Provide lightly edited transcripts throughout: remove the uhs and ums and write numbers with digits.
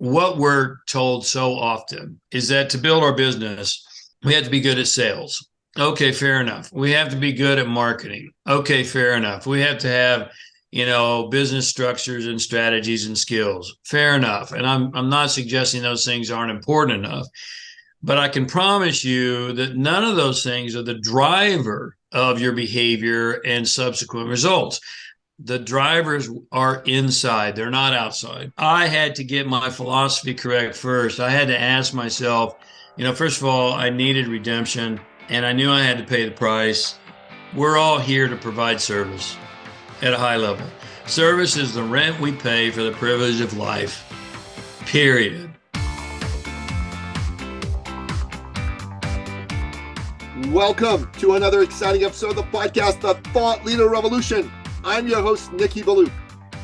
what we're told so often is that to build our business, we have to be good at sales. Okay, fair enough. We have to be good at marketing. Okay, fair enough. We have to have, business structures and strategies and skills. Fair enough. And I'm not suggesting those things aren't important enough, but I can promise you that none of those things are the driver of your behavior and subsequent results. The drivers are inside, they're not outside. I had to get my philosophy correct first. I had to ask myself, first of all, I needed redemption and I knew I had to pay the price. We're all here to provide service at a high level. Service is the rent we pay for the privilege of life, period. Welcome to another exciting episode of the podcast, The Thought Leader Revolution. I'm your host, Nikki Baluk,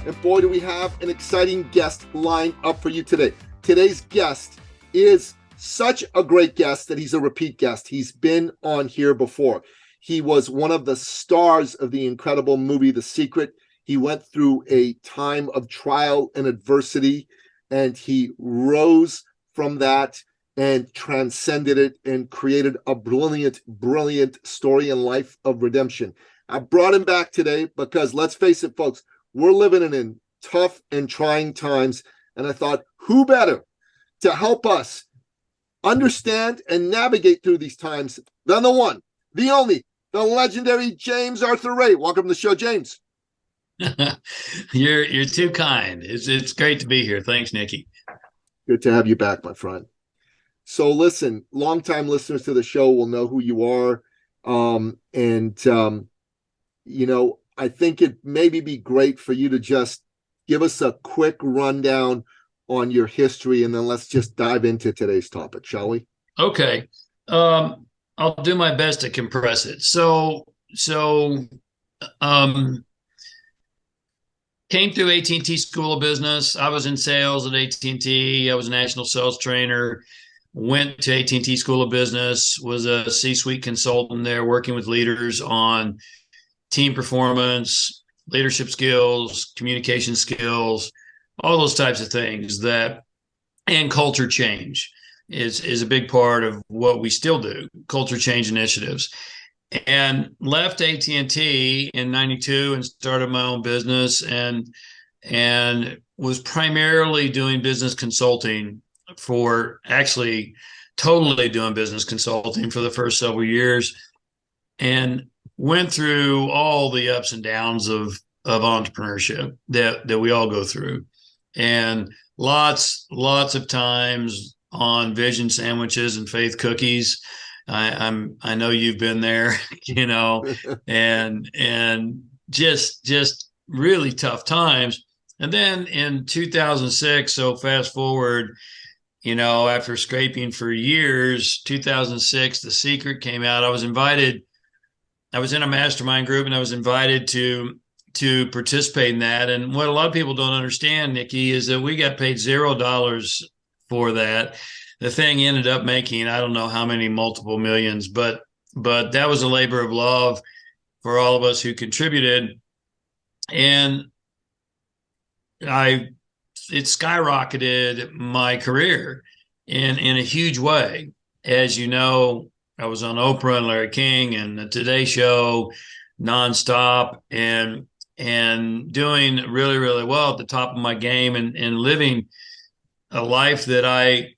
and boy, do we have an exciting guest lined up for you today. Today's guest is such a great guest that he's a repeat guest. He's been on here before. He was one of the stars of the incredible movie, The Secret. He went through a time of trial and adversity, and he rose from that and transcended it and created a brilliant, brilliant story and life of redemption. I brought him back today because, let's face it, folks, we're living in tough and trying times. And I thought, who better to help us understand and navigate through these times than the one, the only, the legendary James Arthur Ray. Welcome to the show, James. You're too kind. It's great to be here. Thanks, Nikki. Good to have you back, my friend. So listen, longtime listeners to the show will know who you are. I think it maybe be great for you to just give us a quick rundown on your history, and then let's just dive into today's topic, shall we? Okay. I'll do my best to compress it. Came through AT&T School of Business. I was in sales at AT&T. I was a national sales trainer. Went to AT&T School of Business, was a C-suite consultant there working with leaders on team performance, leadership skills, communication skills, all those types of things and culture change is a big part of what we still do, culture change initiatives. And left AT&T in 92 and started my own business and was primarily doing business consulting totally doing business consulting for the first several years, and went through all the ups and downs of entrepreneurship that we all go through, and lots of times on vision sandwiches and faith cookies. I know you've been there, and just really tough times. And then in 2006, so fast forward, after scraping for years, 2006, The Secret came out. I was in a mastermind group, and I was invited to participate in that. And what a lot of people don't understand, Nikki, is that we got paid $0 for that. The thing ended up making, I don't know how many multiple millions, but that was a labor of love for all of us who contributed. And it skyrocketed my career in a huge way. As you know, I was on Oprah and Larry King and the Today Show nonstop, and doing really, really well at the top of my game, and living a life that I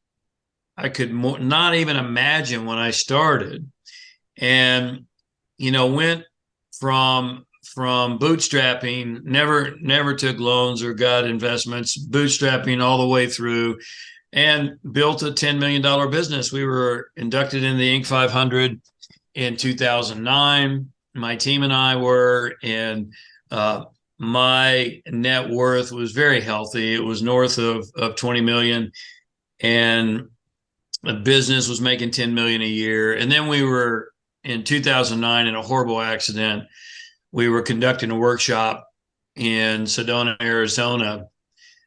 could not even imagine when I started. And, went from bootstrapping, never took loans or got investments, bootstrapping all the way through, and built a $10 million business. We were inducted in the Inc. 500 in 2009. My team and I were, and my net worth was very healthy. It was north of 20 million, and the business was making 10 million a year. And then we were in 2009 in a horrible accident. We were conducting a workshop in Sedona, Arizona,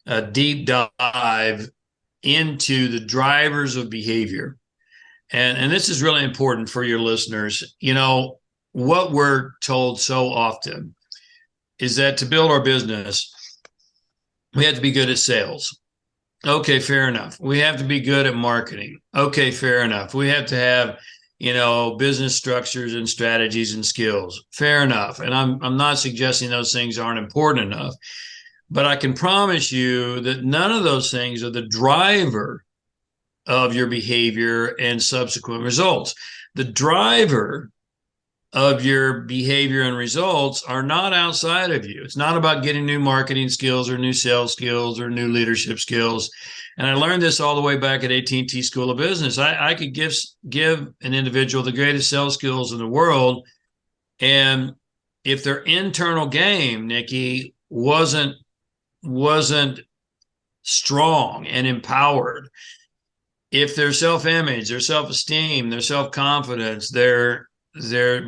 a deep dive into the drivers of behavior. And this is really important for your listeners. What we're told so often is that to build our business, we have to be good at sales. Okay, fair enough. We have to be good at marketing. Okay, fair enough. We have to have, business structures and strategies and skills. Fair enough. And I'm not suggesting those things aren't important enough, but I can promise you that none of those things are the driver of your behavior and subsequent results. The driver of your behavior and results are not outside of you. It's not about getting new marketing skills or new sales skills or new leadership skills. And I learned this all the way back at AT&T School of Business. I could give an individual the greatest sales skills in the world, and if their internal game, Nikki, wasn't strong and empowered, if their self-image, their self-esteem, their self-confidence, their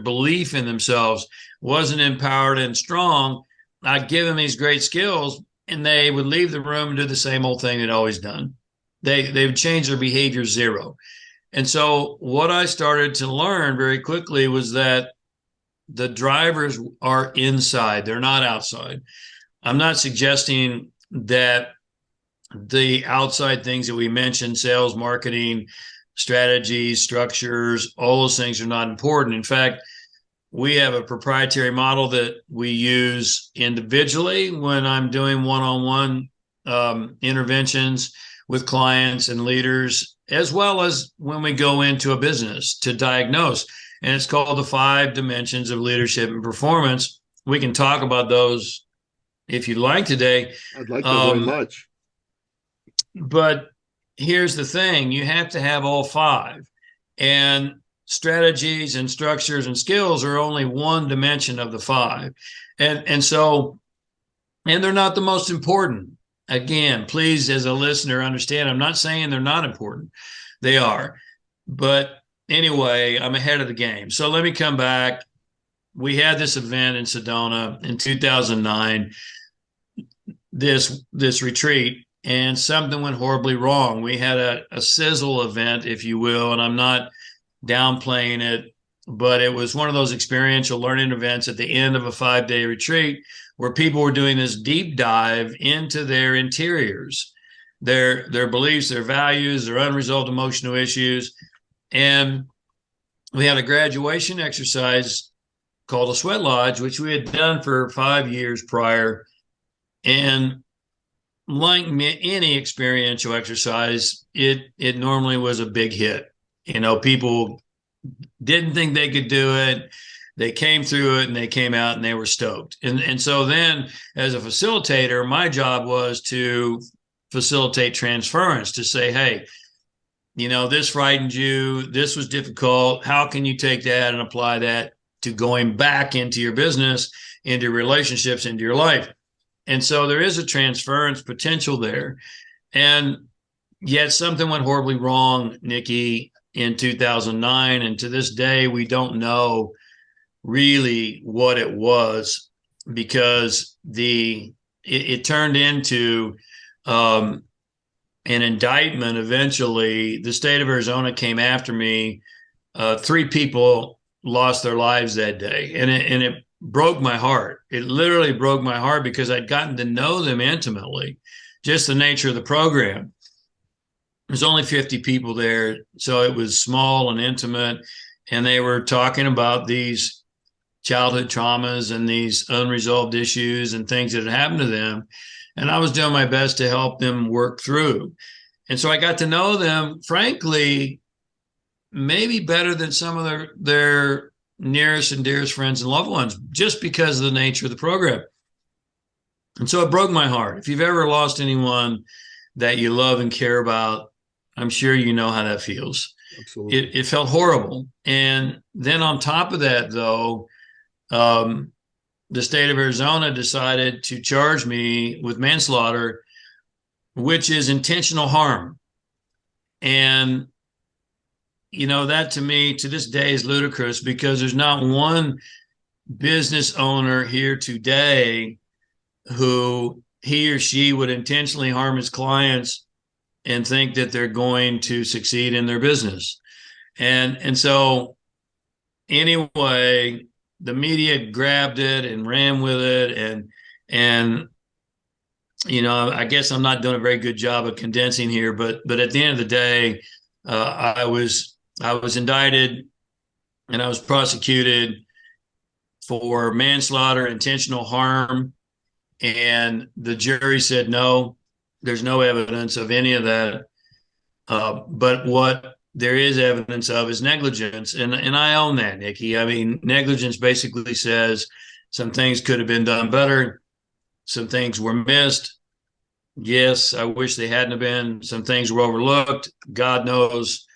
belief in themselves wasn't empowered and strong, I'd give them these great skills and they would leave the room and do the same old thing they'd always done. They would change their behavior zero. And so what I started to learn very quickly was that the drivers are inside, they're not outside. I'm not suggesting that the outside things that we mentioned, sales, marketing, strategies, structures, all those things are not important. In fact, we have a proprietary model that we use individually when I'm doing one-on-one interventions with clients and leaders, as well as when we go into a business to diagnose. And it's called the 5 dimensions of leadership and performance. We can talk about those if you'd like today. I'd like to very much. But here's the thing, you have to have all 5. And strategies and structures and skills are only one dimension of the 5. And so they're not the most important. Again, please, as a listener, understand, I'm not saying they're not important. They are. But anyway, I'm ahead of the game. So let me come back. We had this event in Sedona in 2009, this retreat, and something went horribly wrong. We had a sizzle event, if you will, and I'm not downplaying it, but it was one of those experiential learning events at the end of a 5-day retreat where people were doing this deep dive into their interiors, their beliefs, their values, their unresolved emotional issues. And we had a graduation exercise called a sweat lodge, which we had done for 5 years prior. And like any experiential exercise, it normally was a big hit. People didn't think they could do it. They came through it and they came out and they were stoked. And so then as a facilitator, my job was to facilitate transference, to say, hey, this frightened you. This was difficult. How can you take that and apply that to going back into your business, into your relationships, into your life? And so there is a transference potential there. And yet something went horribly wrong, Nikki, in 2009. And to this day, we don't know really what it was, because it turned into an indictment. Eventually, the state of Arizona came after me. 3 people lost their lives that day. And it broke my heart. It literally broke my heart, because I'd gotten to know them intimately, just the nature of the program. There's only 50 people there, so it was small and intimate, and they were talking about these childhood traumas and these unresolved issues and things that had happened to them. And I was doing my best to help them work through. And so I got to know them, frankly, maybe better than some of their nearest and dearest friends and loved ones, just because of the nature of the program. And so it broke my heart. If you've ever lost anyone that you love and care about, I'm sure you know how that feels. Absolutely. It felt horrible. And then on top of that, though, the state of Arizona decided to charge me with manslaughter, which is intentional harm. And that to me, to this day, is ludicrous, because there's not one business owner here today who he or she would intentionally harm his clients and think that they're going to succeed in their business. And so anyway, the media grabbed it and ran with it. And I guess I'm not doing a very good job of condensing here, but at the end of the day, I was indicted and I was prosecuted for manslaughter, intentional harm, and the jury said no, there's no evidence of any of that. But what there is evidence of is negligence, and I own that, Nikki. I mean, negligence basically says some things could have been done better, some things were missed. Yes, I wish they hadn't have been. Some things were overlooked. God knows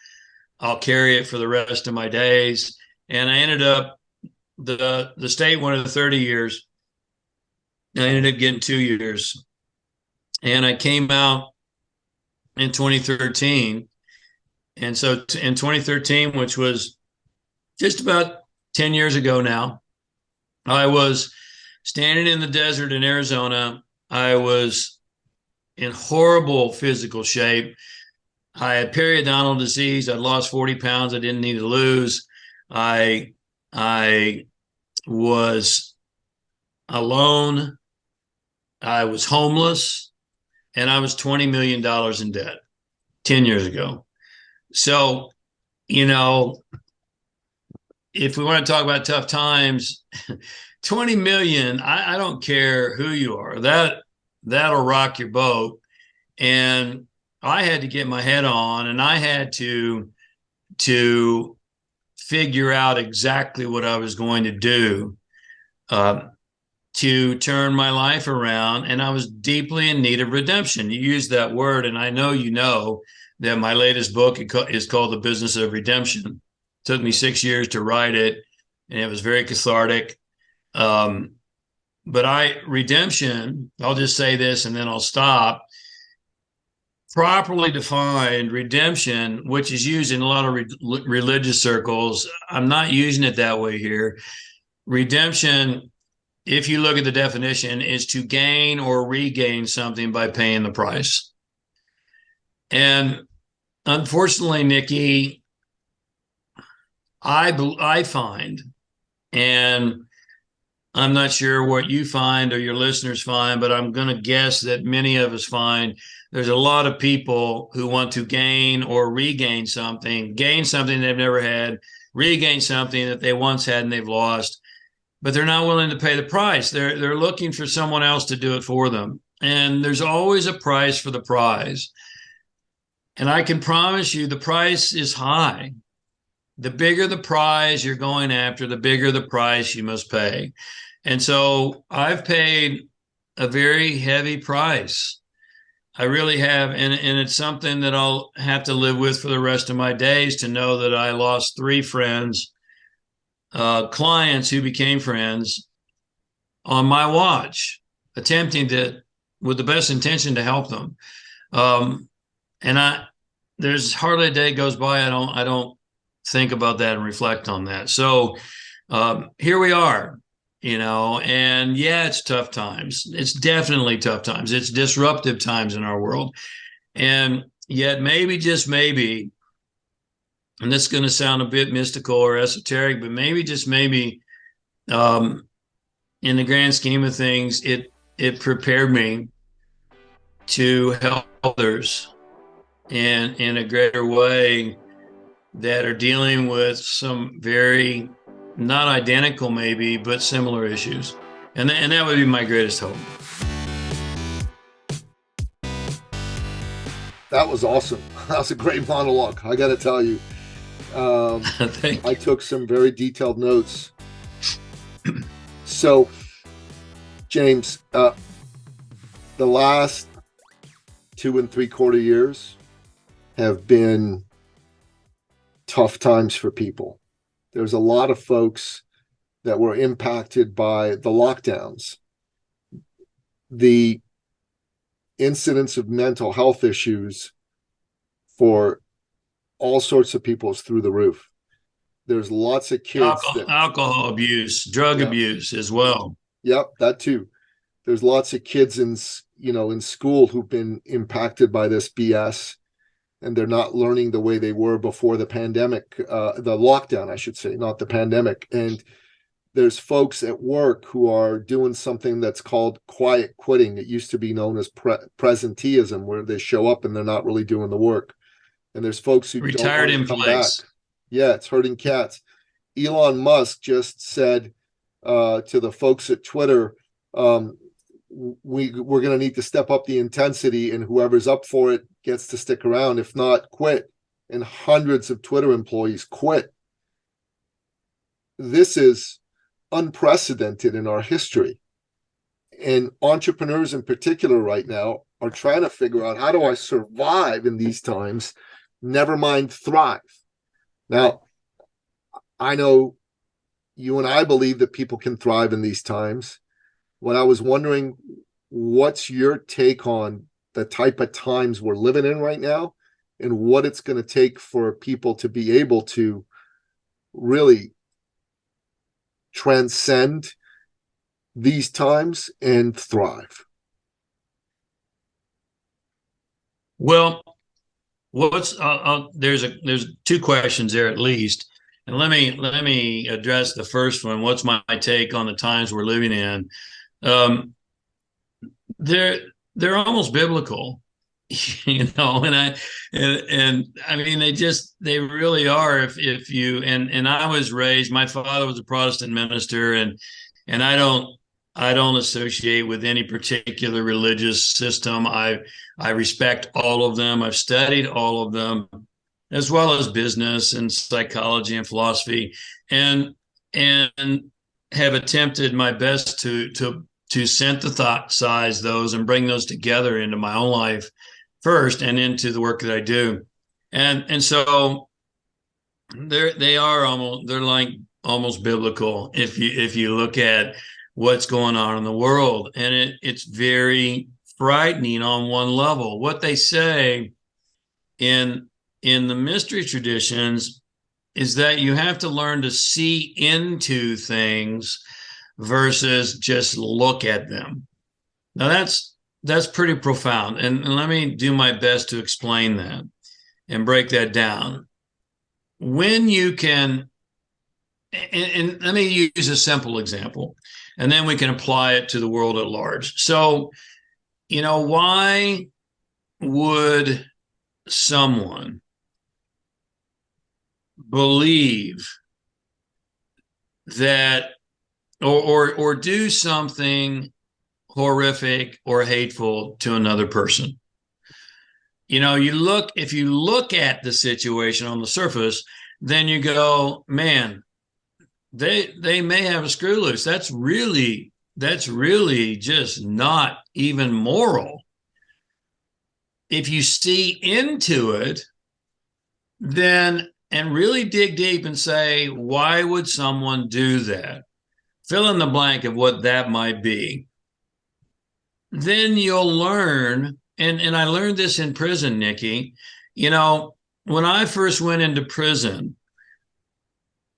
I'll carry it for the rest of my days. And I ended up the state wanted 30 years. I ended up getting 2 years. And I came out in 2013. And so in 2013, which was just about 10 years ago now, I was standing in the desert in Arizona. I was in horrible physical shape. I had periodontal disease. I'd lost 40 pounds. I didn't need to lose. I was alone. I was homeless, and I was $20 million in debt 10 years ago. So, if we want to talk about tough times, 20 million, I don't care who you are. That'll rock your boat. And I had to get my head on, and I had to figure out exactly what I was going to do to turn my life around. And I was deeply in need of redemption. You used that word, and I know that my latest book is called The Business of Redemption. It took me 6 years to write it, and it was very cathartic. But redemption, I'll just say this and then I'll stop. Properly defined, redemption, which is used in a lot of religious circles, I'm not using it that way here. Redemption, if you look at the definition, is to gain or regain something by paying the price. And unfortunately, Nikki, I find, and I'm not sure what you find or your listeners find, but I'm going to guess that many of us find there's a lot of people who want to gain or regain something, gain something they've never had, regain something that they once had and they've lost, but they're not willing to pay the price. They're looking for someone else to do it for them. And there's always a price for the prize. And I can promise you the price is high. The bigger the prize you're going after, the bigger the price you must pay. And so I've paid a very heavy price. I really have. And it's something that I'll have to live with for the rest of my days, to know that I lost 3 friends, clients who became friends on my watch, attempting to, with the best intention, to help them. And there's hardly a day goes by I don't think about that and reflect on that. So here we are, and yeah, it's tough times. It's definitely tough times. It's disruptive times in our world. And yet maybe, just maybe, and this is going to sound a bit mystical or esoteric, but maybe, just maybe, in the grand scheme of things, it prepared me to help others in a greater way that are dealing with some very, not identical maybe, but similar issues. And that would be my greatest hope. That was awesome. That was a great monologue, I got to tell you. I took some very detailed notes. So, James, the last 2 3/4 years have been tough times for people. There's a lot of folks that were impacted by the lockdowns. The incidence of mental health issues for all sorts of people is through the roof. There's lots of kids alcohol abuse, drug abuse as well. Yep, that too. There's lots of kids in school who've been impacted by this BS, and they're not learning the way they were before the pandemic, the lockdown, I should say, not the pandemic. And There's folks at work who are doing something that's called quiet quitting. It used to be known as presenteeism, where they show up and they're not really doing the work. And there's folks who don't Retired want to in come back. place. Yeah, it's herding cats. Elon Musk just said to the folks at Twitter, we're going to need to step up the intensity, and whoever's up for it gets to stick around. If not, quit. And hundreds of Twitter employees quit. This is unprecedented in our history. And entrepreneurs in particular right now are trying to figure out, how do I survive in these times, never mind thrive? Now, I know you and I believe that people can thrive in these times. What I was wondering, what's your take on the type of times we're living in right now, and what it's going to take for people to be able to really transcend these times and thrive? Well, there's two questions there at least, and let me address the first one. What's my take on the times we're living in? They're almost biblical, and I mean they really are. If you and I was raised, my father was a Protestant minister, and I don't associate with any particular religious system. I respect all of them. I've studied all of them, as well as business and psychology and philosophy, and have attempted my best to synthesize those and bring those together into my own life first, and into the work that I do. And so they're like almost biblical if you look at what's going on in the world, and it's very frightening on one level. What they say in the mystery traditions is that you have to learn to see into things versus just look at them. Now that's pretty profound, and let me do my best to explain that and break that down. When you can, and let me use a simple example, and then we can apply it to the world at large. So, why would someone believe that or do something horrific or hateful to another person? If you look at the situation on the surface, then you go, man, they may have a screw loose. That's really just not even moral. If you see into it, then, and really dig deep and say, why would someone do that? Fill in the blank of what that might be. Then you'll learn, and I learned this in prison, Nikki. When I first went into prison,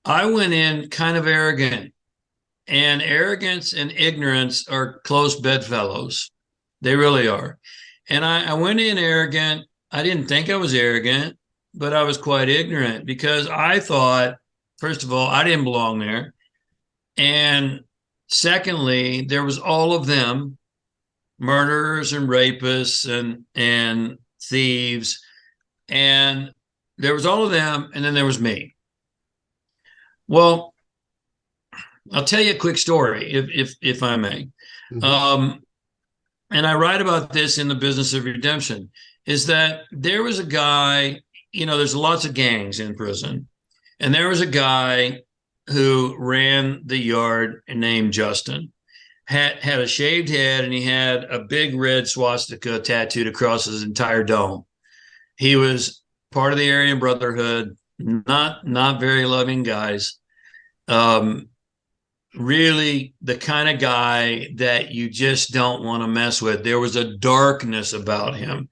I went in kind of arrogant, and arrogance and ignorance are close bedfellows. They really are. And I went in arrogant. I didn't think I was arrogant, but I was quite ignorant, because I thought, first of all, I didn't belong there. And secondly, there was all of them, murderers and rapists and thieves. And there was all of them, and then there was me. Well, I'll tell you a quick story, if I may. Mm-hmm. And I write about this in The Business of Redemption, is that there was a guy, there's lots of gangs in prison. And there was a guy who ran the yard named Justin, had a shaved head, and he had a big red swastika tattooed across his entire dome. He was part of the Aryan Brotherhood, not very loving guys. Really the kind of guy that you just don't want to mess with. There was a darkness about him.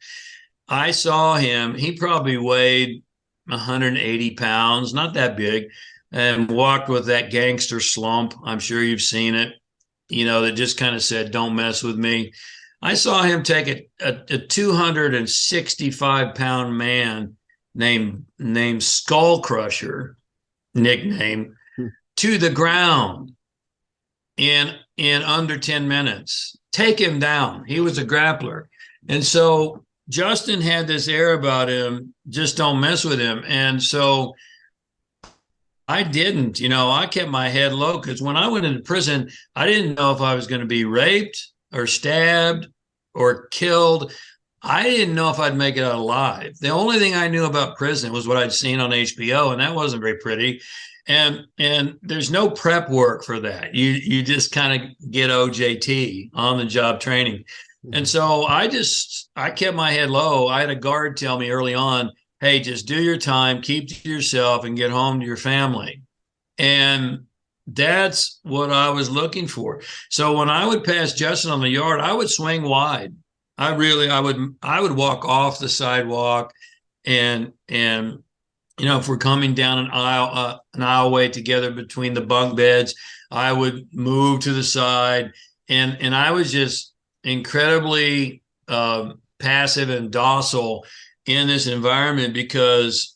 I saw him, he probably weighed 180 pounds, not that big, and walked with that gangster slump. I'm sure you've seen it, that just kind of said, don't mess with me. I saw him take a 265 pound man named Skull Crusher, nickname, to the ground. in under 10 minutes. Take him down. He was a grappler. And so Justin had this air about him, just don't mess with him. And so I didn't, I kept my head low because when I went into prison, I didn't know if I was going to be raped or stabbed or killed. I didn't know if I'd make it out alive. The only thing I knew about prison was what I'd seen on HBO, and that wasn't very pretty. And there's no prep work for that. You just kind of get OJT, on the job training. And so I kept my head low. I had a guard tell me early on, hey, just do your time, keep to yourself, and get home to your family. And that's what I was looking for. So when I would pass Justin on the yard, I would swing wide. I would walk off the sidewalk, and if we're coming down an aisleway together between the bunk beds, I would move to the side, and I was just incredibly passive and docile in this environment because,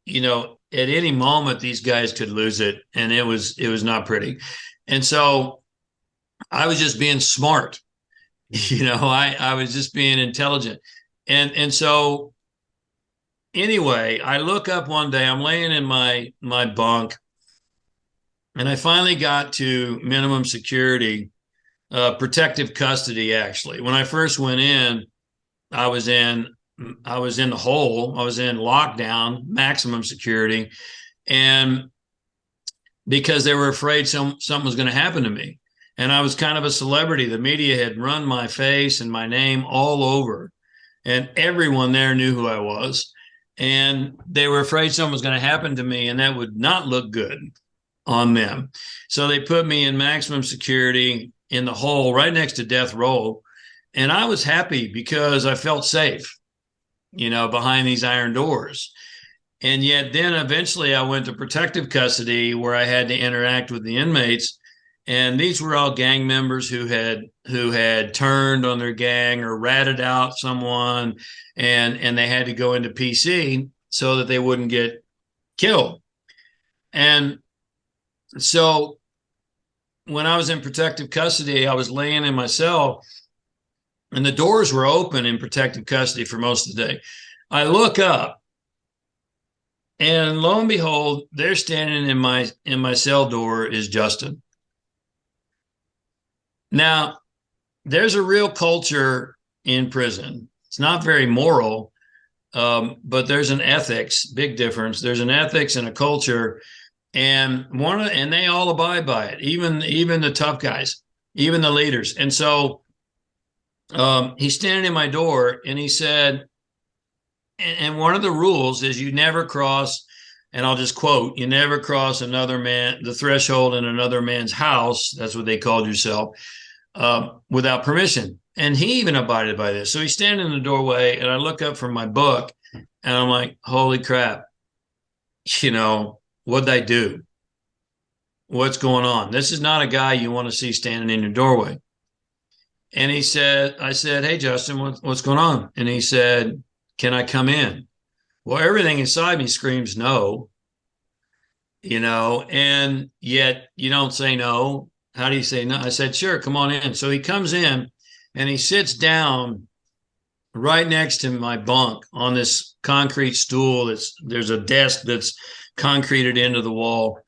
at any moment these guys could lose it, and it was not pretty. And so I was just being smart. I was just being intelligent. And so anyway, I look up one day, I'm laying in my bunk, and I finally got to minimum security, protective custody, actually. When I first went in, I was in the hole. I was in lockdown, maximum security, and because they were afraid something was going to happen to me. And I was kind of a celebrity. The media had run my face and my name all over, and everyone there knew who I was. And they were afraid something was going to happen to me, and that would not look good on them. So they put me in maximum security in the hole right next to death row. And I was happy because I felt safe, behind these iron doors. And yet then eventually I went to protective custody, where I had to interact with the inmates. And these were all gang members who had turned on their gang or ratted out someone, and they had to go into PC so that they wouldn't get killed. And so when I was in protective custody, I was laying in my cell, and the doors were open in protective custody for most of the day. I look up, and lo and behold, there standing in my cell door is Justin. Now, there's a real culture in prison. It's not very moral, but there's an ethics, big difference. There's an ethics and a culture, and they all abide by it. Even the tough guys, even the leaders. And so he's standing in my door, and he said, and one of the rules is you never cross, and I'll just quote, you never cross the threshold in another man's house. That's what they called yourself, without permission. And he even abided by this. So he's standing in the doorway, and I look up from my book, and I'm like, holy crap, what'd I do? What's going on? This is not a guy you want to see standing in your doorway. And I said, hey, Justin, what's going on? And he said, can I come in? Well, everything inside me screams no, and yet you don't say no. How do you say no? I said, sure, come on in. So he comes in, and he sits down right next to my bunk on this concrete stool. There's a desk that's concreted into the wall.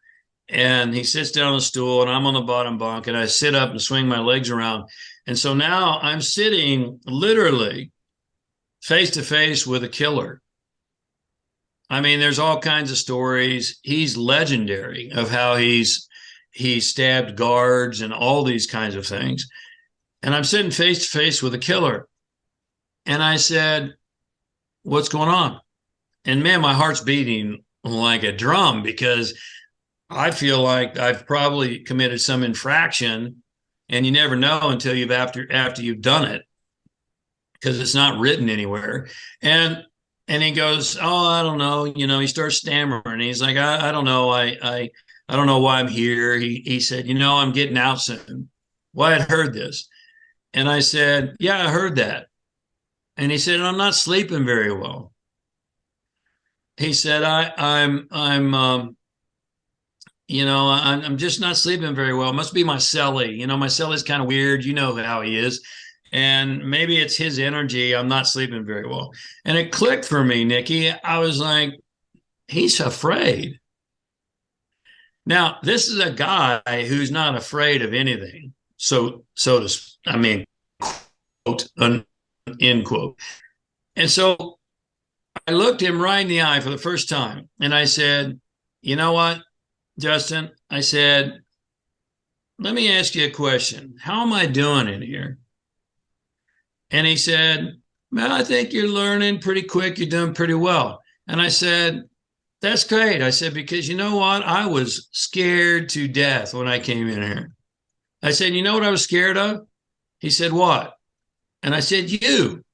And he sits down on the stool, and I'm on the bottom bunk, and I sit up and swing my legs around. And so now I'm sitting literally face to face with a killer. I mean, there's all kinds of stories. He's legendary of how he stabbed guards and all these kinds of things. And I'm sitting face to face with a killer. And I said, what's going on? And man, my heart's beating like a drum because I feel like I've probably committed some infraction, and you never know until after you've done it, because it's not written anywhere. And he goes, oh, I don't know. He starts stammering. He's like, I don't know. I don't know why I'm here. He said, I'm getting out soon. Well, I had heard this. And I said, yeah, I heard that. And he said, I'm not sleeping very well. He said, I'm just not sleeping very well. It must be my celly. My celly's kind of weird. You know how he is. And maybe it's his energy. I'm not sleeping very well. And it clicked for me, Nikki. I was like, he's afraid. Now, this is a guy who's not afraid of anything. I mean, quote, end quote. And so I looked him right in the eye for the first time. And I said, you know what, Justin? I said, let me ask you a question. How am I doing in here? And he said, well, I think you're learning pretty quick. You're doing pretty well. And I said, that's great. I said, because you know what? I was scared to death when I came in here. I said, you know what I was scared of? He said, what? And I said, you.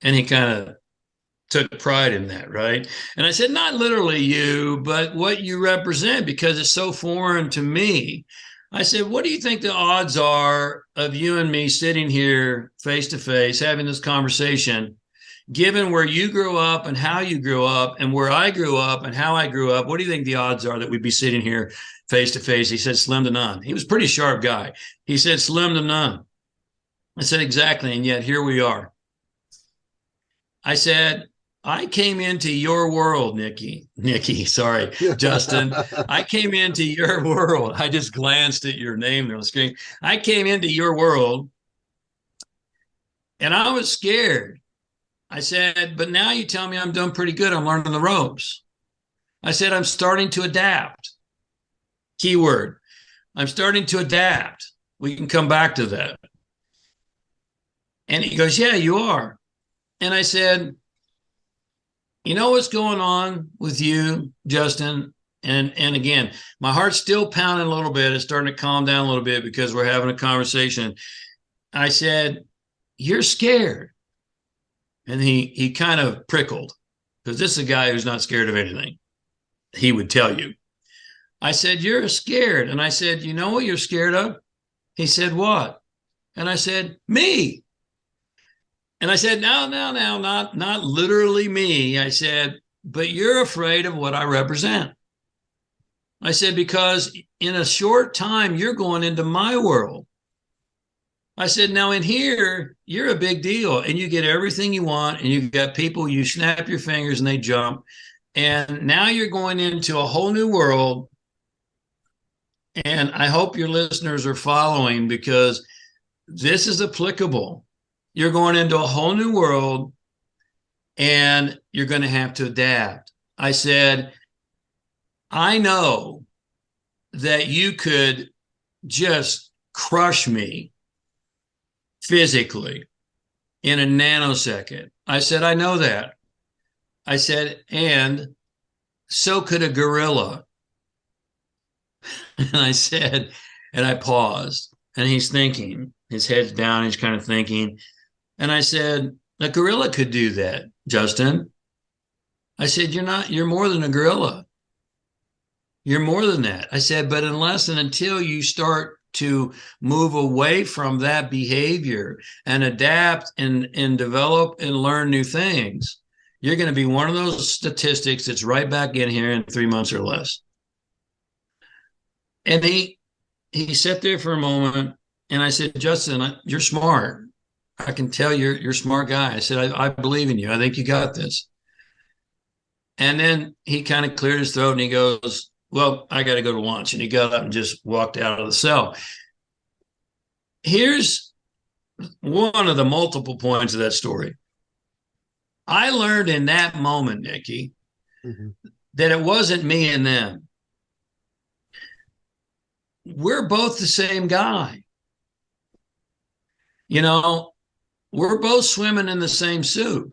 And he kind of took pride in that, right? And I said, not literally you, but what you represent, because it's so foreign to me. I said, what do you think the odds are of you and me sitting here face to face, having this conversation, given where you grew up and how you grew up and where I grew up and how I grew up? What do you think the odds are that we'd be sitting here face to face? He said, slim to none. He was a pretty sharp guy. He said, slim to none. I said, exactly. And yet here we are. I said, I came into your world, sorry, Justin. I came into your world. I just glanced at your name there on the screen. I came into your world and I was scared. I said, but now you tell me I'm doing pretty good. I'm learning the ropes. I said, I'm starting to adapt. Keyword, I'm starting to adapt. We can come back to that. And he goes, yeah, you are. And I said, you know what's going on with you, Justin? And again, my heart's still pounding a little bit. It's starting to calm down a little bit because we're having a conversation. I said, you're scared. And he kind of prickled, because this is a guy who's not scared of anything. He would tell you. I said, you're scared. And I said, you know what you're scared of? He said, what? And I said, me. And I said, no, not literally me. I said, but you're afraid of what I represent. I said, because in a short time, you're going into my world. I said, now in here, you're a big deal and you get everything you want, and you've got people, you snap your fingers and they jump. And now you're going into a whole new world. And I hope your listeners are following, because this is applicable. You're going into a whole new world and you're going to have to adapt. I said, I know that you could just crush me physically in a nanosecond. I said, I know that. I said, and so could a gorilla. And I said, and I paused, and he's thinking, his head's down, he's kind of thinking. And I said, a gorilla could do that, Justin. I said, you're more than a gorilla. You're more than that. I said, but unless and until you start to move away from that behavior and adapt and develop and learn new things, you're going to be one of those statistics that's right back in here in 3 months or less. And he sat there for a moment, and I said, Justin, you're smart. I can tell you're a smart guy. I said, I believe in you. I think you got this. And then he kind of cleared his throat and he goes, well, I got to go to lunch. And he got up and just walked out of the cell. Here's one of the multiple points of that story. I learned in that moment, Nikki, that it wasn't me and them. We're both the same guy. We're both swimming in the same soup.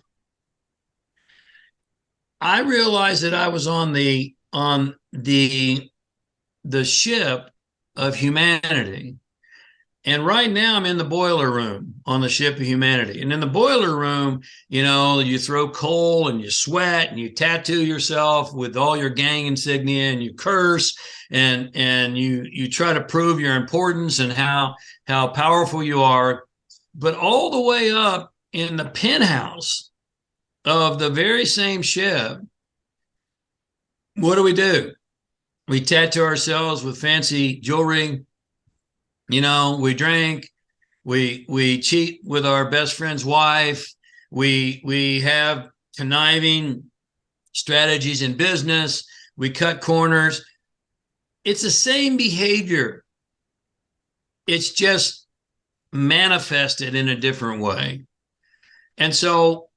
I realized that I was on the ship of humanity. And right now I'm in the boiler room on the ship of humanity. And in the boiler room, you throw coal and you sweat and you tattoo yourself with all your gang insignia and you curse and you try to prove your importance and how powerful you are. But all the way up in the penthouse of the very same ship, what do? We tattoo ourselves with fancy jewelry. We drink. We cheat with our best friend's wife. We have conniving strategies in business. We cut corners. It's the same behavior. It's just manifested in a different way. And so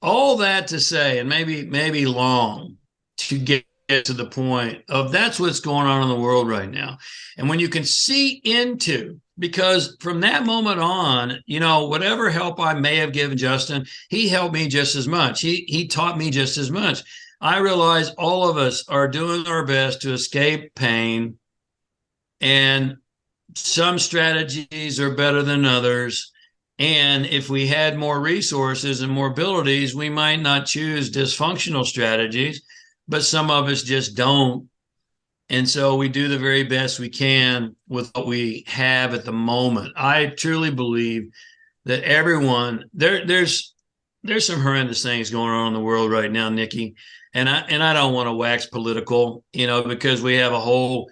all that to say, and maybe long to get to the point of that's what's going on in the world right now. And when you can see into, because from that moment on, whatever help I may have given Justin, he helped me just as much. He taught me just as much. I realize all of us are doing our best to escape pain, and some strategies are better than others. And if we had more resources and more abilities, we might not choose dysfunctional strategies, but some of us just don't. And so we do the very best we can with what we have at the moment. I truly believe that everyone there's some horrendous things going on in the world right now, Nikki. And I don't want to wax political, because we have a whole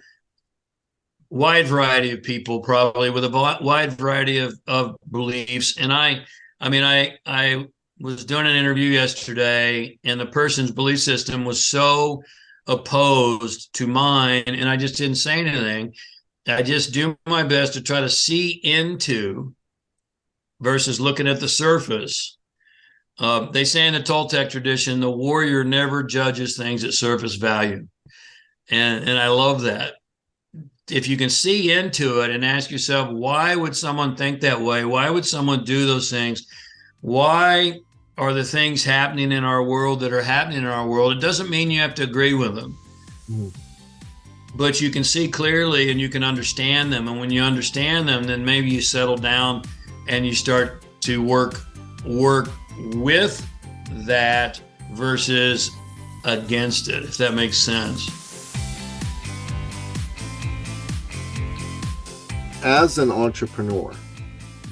wide variety of people probably with a wide variety of beliefs. And I was doing an interview yesterday, and the person's belief system was so opposed to mine, and I just didn't say anything. I just do my best to try to see into versus looking at the surface. They say in the Toltec tradition, the warrior never judges things at surface value. And I love that. If you can see into it and ask yourself, why would someone think that way? Why would someone do those things? Why are the things happening in our world that are happening in our world? It doesn't mean you have to agree with them. But you can see clearly and you can understand them. And when you understand them, then maybe you settle down and you start to work with that versus against it, if that makes sense. As an entrepreneur,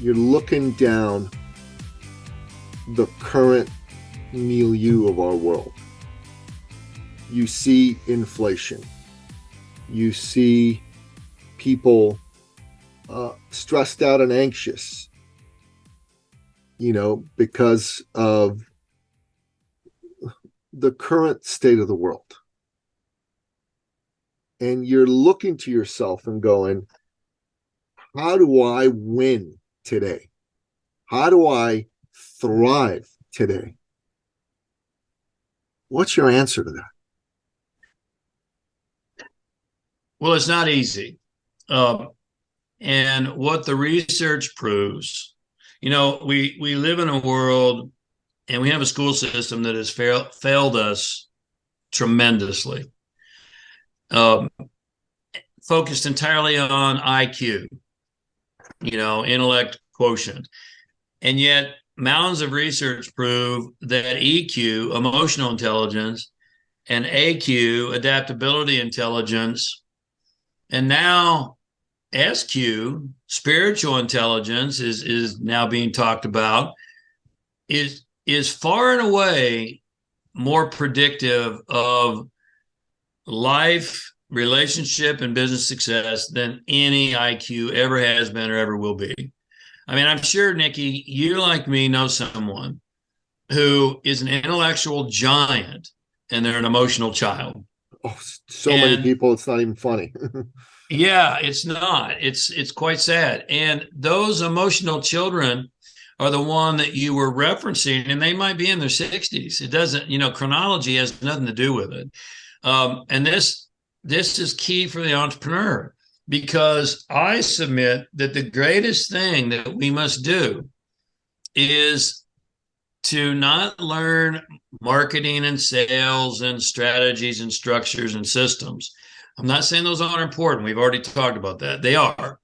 you're looking down the current milieu of our world. You see inflation. You see people stressed out and anxious, because of the current state of the world. And you're looking to yourself and going, how do I win today? How do I thrive today? What's your answer to that? Well, it's not easy. And what the research proves, we live in a world and we have a school system that has failed us tremendously, focused entirely on IQ, intellect quotient. And yet mountains of research prove that EQ, emotional intelligence, and AQ, adaptability intelligence, and now SQ, spiritual intelligence, is now being talked about, is far and away more predictive of life, relationship, and business success than any IQ ever has been or ever will be. I mean, I'm sure, Nikki, you like me know someone who is an intellectual giant and they're an emotional child. Oh, so many people, it's not even funny. Yeah, it's not. It's quite sad. And those emotional children are the one that you were referencing, and they might be in their 60s. It doesn't, chronology has nothing to do with it. And this is key for the entrepreneur, because I submit that the greatest thing that we must do is to not learn marketing and sales and strategies and structures and systems. I'm not saying those aren't important. We've already talked about that. They are.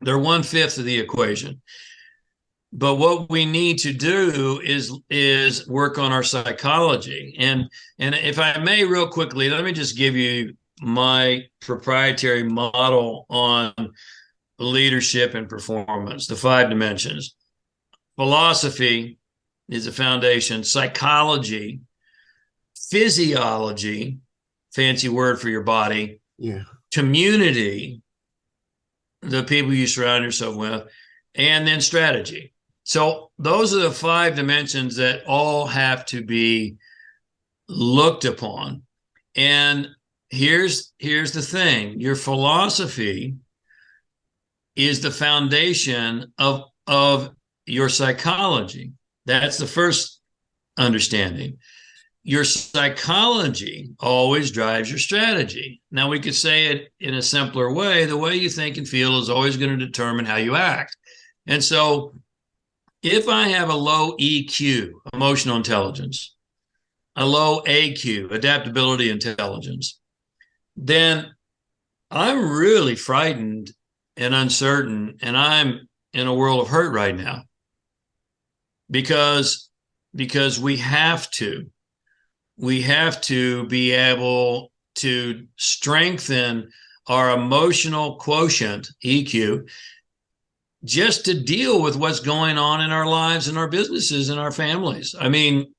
They're 1/5 of the equation. But what we need to do is work on our psychology. And if I may, real quickly, let me just give you my proprietary model on leadership and performance, the 5 dimensions. Philosophy is a foundation, psychology, physiology, fancy word for your body. Yeah. Community, the people you surround yourself with, and then strategy. So those are the 5 dimensions that all have to be looked upon. And here's the thing: your philosophy is the foundation of your psychology. That's the first understanding. Your psychology always drives your strategy. Now, we could say it in a simpler way: the way you think and feel is always going to determine how you act. And so if I have a low EQ, emotional intelligence, a low AQ, adaptability intelligence, then I'm really frightened and uncertain, and I'm in a world of hurt right now because we have to be able to strengthen our emotional quotient, EQ, just to deal with what's going on in our lives and our businesses and our families. I mean,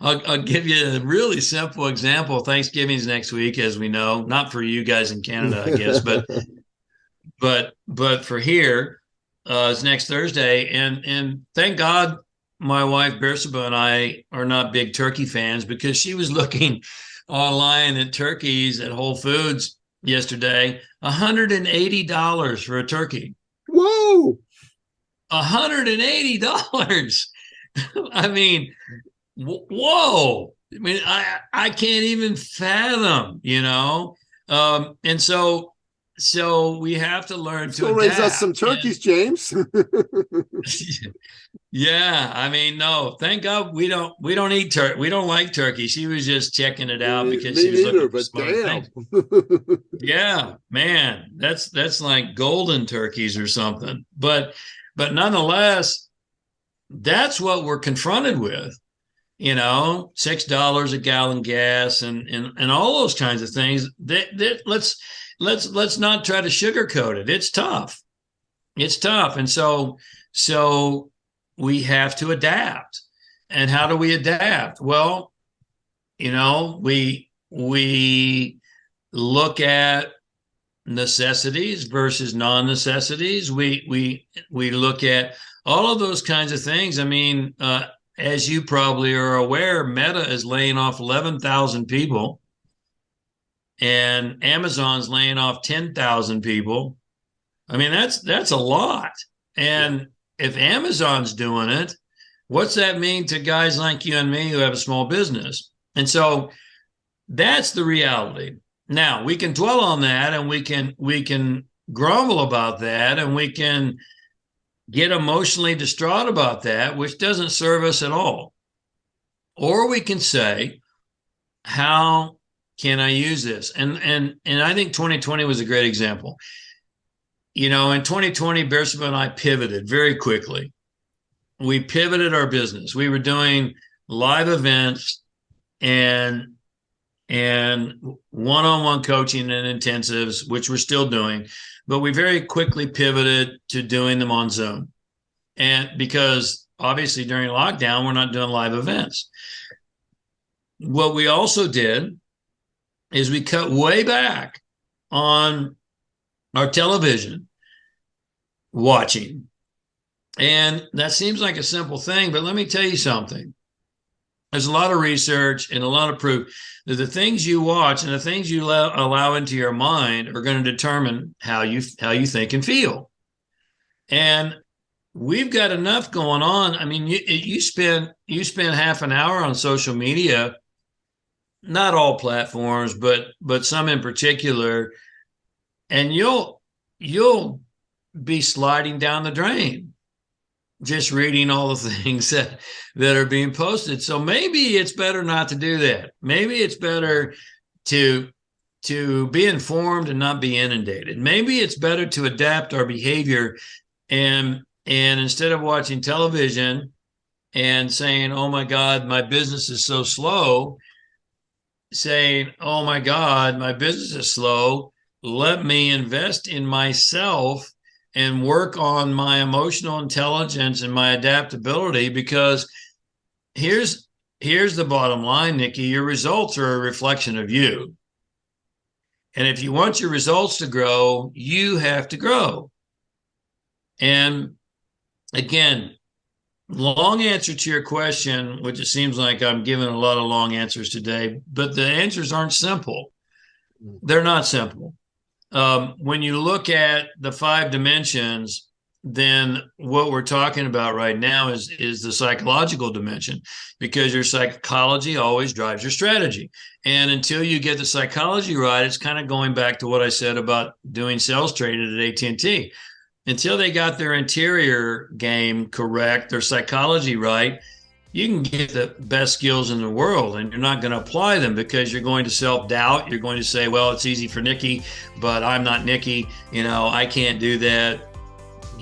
I'll give you a really simple example. Thanksgiving's next week, as we know, not for you guys in Canada, I guess, but for here, it's next Thursday. And thank God my wife Bersaba and I are not big turkey fans, because she was looking online at turkeys at Whole Foods yesterday. $180 for a turkey. Whoa! $180. I mean, whoa. I mean, I can't even fathom, and so we have to learn to adapt. Raise us some turkeys, James. Yeah, I mean, no, thank God we don't eat turkey. We don't like turkey. She was just checking it out because she was looking for smart things. Yeah, man, that's like golden turkeys or something. But nonetheless, that's what we're confronted with. $6 a gallon gas and all those kinds of things. That let's not try to sugarcoat it. It's tough. And so we have to adapt. And how do we adapt? Well, we look at necessities versus non-necessities. We look at all of those kinds of things. I mean, as you probably are aware, Meta is laying off 11,000 people, and Amazon's laying off 10,000 people. I mean, that's a lot. And if Amazon's doing it, what's that mean to guys like you and me who have a small business? And so that's the reality. Now, we can dwell on that, and we can grumble about that, and we can get emotionally distraught about that, which doesn't serve us at all. Or we can say, how can I use this? And I think 2020 was a great example. In 2020, Bersaba and I pivoted very quickly. We pivoted our business. We were doing live events and one-on-one coaching and intensives, which we're still doing, but we very quickly pivoted to doing them on Zoom. And because obviously during lockdown, we're not doing live events. What we also did is we cut way back on our television watching. And that seems like a simple thing, but let me tell you something. There's a lot of research and a lot of proof that the things you watch and the things you allow into your mind are going to determine how you think and feel. And we've got enough going on. I mean, you spend half an hour on social media, not all platforms, but some in particular, and you'll be sliding down the drain just reading all the things that are being posted. So maybe it's better not to do that. Maybe it's better to be informed and not be inundated. Maybe it's better to adapt our behavior and instead of watching television and saying, oh my God, my business is so slow, saying, oh my God, my business is slow, let me invest in myself and work on my emotional intelligence and my adaptability, because here's here's the bottom line, Nikki, your results are a reflection of you. And if you want your results to grow, you have to grow. And again, long answer to your question, which it seems like I'm giving a lot of long answers today, but the answers aren't simple. They're not simple. When you look at the 5 dimensions, then what we're talking about right now is the psychological dimension, because your psychology always drives your strategy. And until you get the psychology right, it's kind of going back to what I said about doing sales training at AT&T. Until they got their interior game correct, their psychology right, you can get the best skills in the world and you're not going to apply them because you're going to self-doubt. You're going to say, well, it's easy for Nikki, but I'm not Nikki. I can't do that.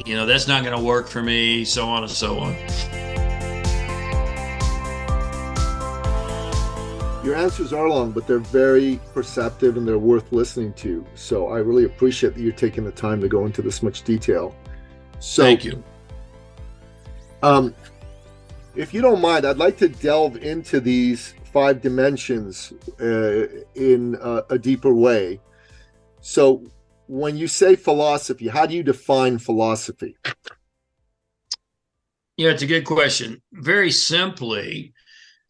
That's not going to work for me, so on and so on. Your answers are long, but they're very perceptive and they're worth listening to. So I really appreciate that you're taking the time to go into this much detail. So, thank you. If you don't mind, I'd like to delve into these 5 dimensions in a deeper way. So when you say philosophy, how do you define philosophy? Yeah, it's a good question. Very simply,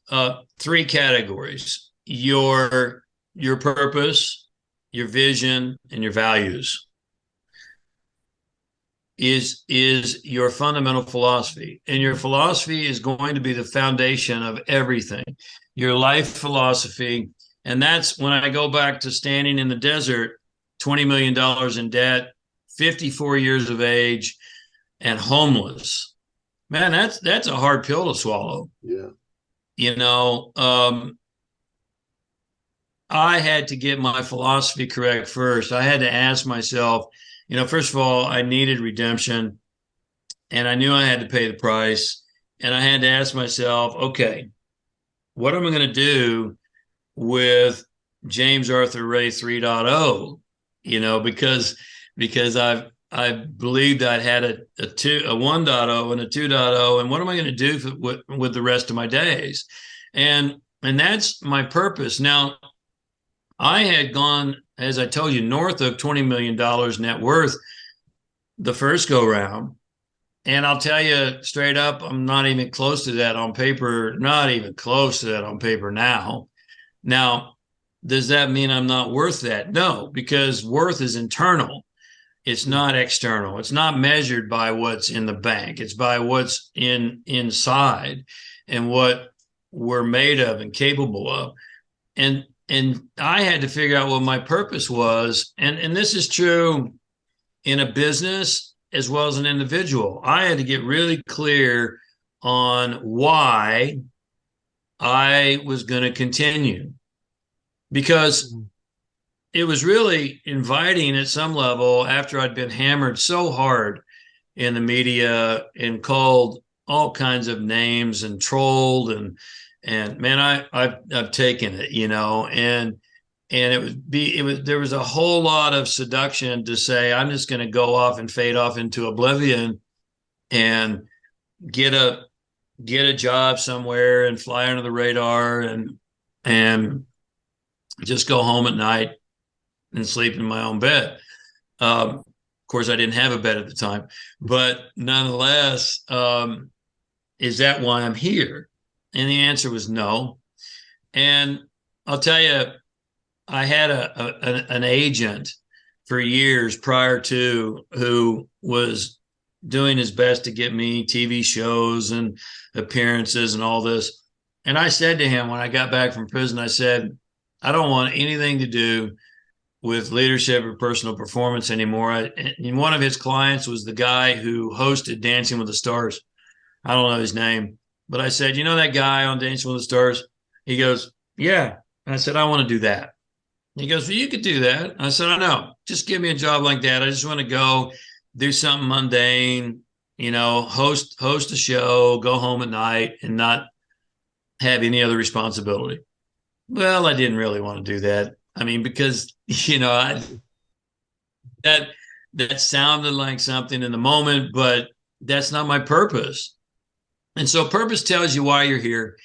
3 categories: your purpose, your vision, and your values is your fundamental philosophy. And your philosophy is going to be the foundation of everything, your life philosophy. And that's when I go back to standing in the desert, $20 million in debt, 54 years of age, and homeless. Man, that's a hard pill to swallow. Yeah. I had to get my philosophy correct first. I had to ask myself, first of all, I needed redemption and I knew I had to pay the price. And I had to ask myself, okay, what am I going to do with James Arthur Ray 3.0? Because I believed I'd had a 1.0 and a 2.0, and what am I going to do with the rest of my days? And that's my purpose. Now, I had gone, as I told you, north of $20 million net worth the first go round. And I'll tell you straight up, I'm not even close to that on paper, not even close to that on paper now. Now, does that mean I'm not worth that? No, because worth is internal. It's not external. It's not measured by what's in the bank. It's by what's inside and what we're made of and capable of. And I had to figure out what my purpose was. And this is true in a business as well as an individual. I had to get really clear on why I was going to continue, because it was really inviting at some level after I'd been hammered so hard in the media and called all kinds of names and trolled and man, I've taken it, and there was a whole lot of seduction to say, I'm just going to go off and fade off into oblivion and get a job somewhere and fly under the radar and just go home at night and sleep in my own bed. Of course, I didn't have a bed at the time, but nonetheless, is that why I'm here? And the answer was no. And I'll tell you, I had an agent for years prior to who was doing his best to get me TV shows and appearances and all this. And I said to him when I got back from prison, I said, I don't want anything to do with leadership or personal performance anymore. And one of his clients was the guy who hosted Dancing with the Stars. I don't know his name, but I said, that guy on Dancing with the Stars? He goes, yeah. And I said, I want to do that. He goes, well, you could do that. I said, I know. Just give me a job like that. I just want to go do something mundane, host a show, go home at night and not have any other responsibility. Well, I didn't really want to do that. I mean, because, that sounded like something in the moment, but that's not my purpose. And so purpose tells you why you're here.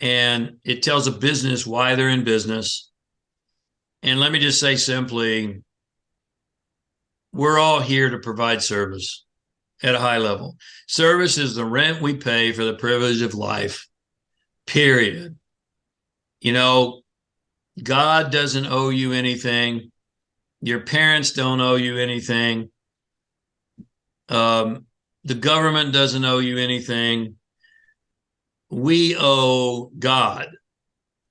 and it tells a business why they're in business. And let me just say simply, we're all here to provide service at a high level. Service is the rent we pay for the privilege of life, period. You know, God doesn't owe you anything. Your parents don't owe you anything. The government doesn't owe you anything. We owe God,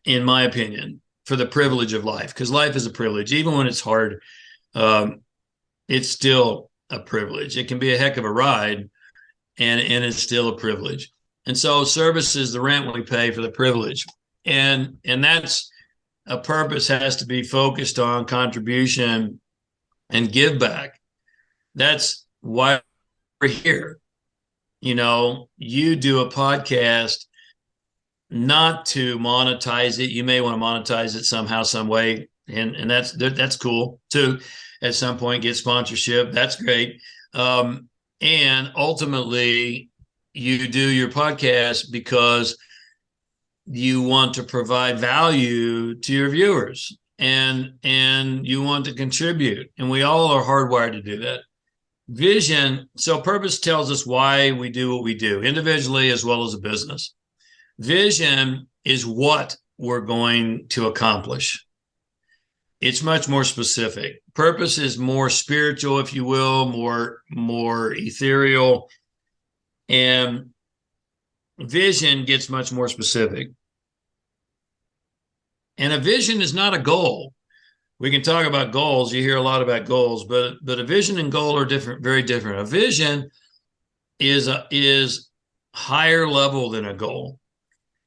in my opinion, for the privilege of life, because life is a privilege. Even when it's hard, it's still a privilege. It can be a heck of a ride, and it's still a privilege. And so service is the rent we pay for the privilege. And that's a purpose has to be focused on contribution and give back. That's why we're here. You know, you do a podcast not to monetize it. You may want to monetize it somehow, some way. And that's cool too. At some point, get sponsorship. That's great. And ultimately, you do your podcast because you want to provide value to your viewers, and you want to contribute. And we all are hardwired to do that. Vision. So purpose tells us why we do what we do, individually as well as a business. Vision is what we're going to accomplish. It's much more specific. Purpose is more spiritual, if you will, more ethereal. And vision gets much more specific. And a vision is not a goal. We can talk about goals. You hear a lot about goals, but a vision and goal are different, very different. A vision is higher level than a goal.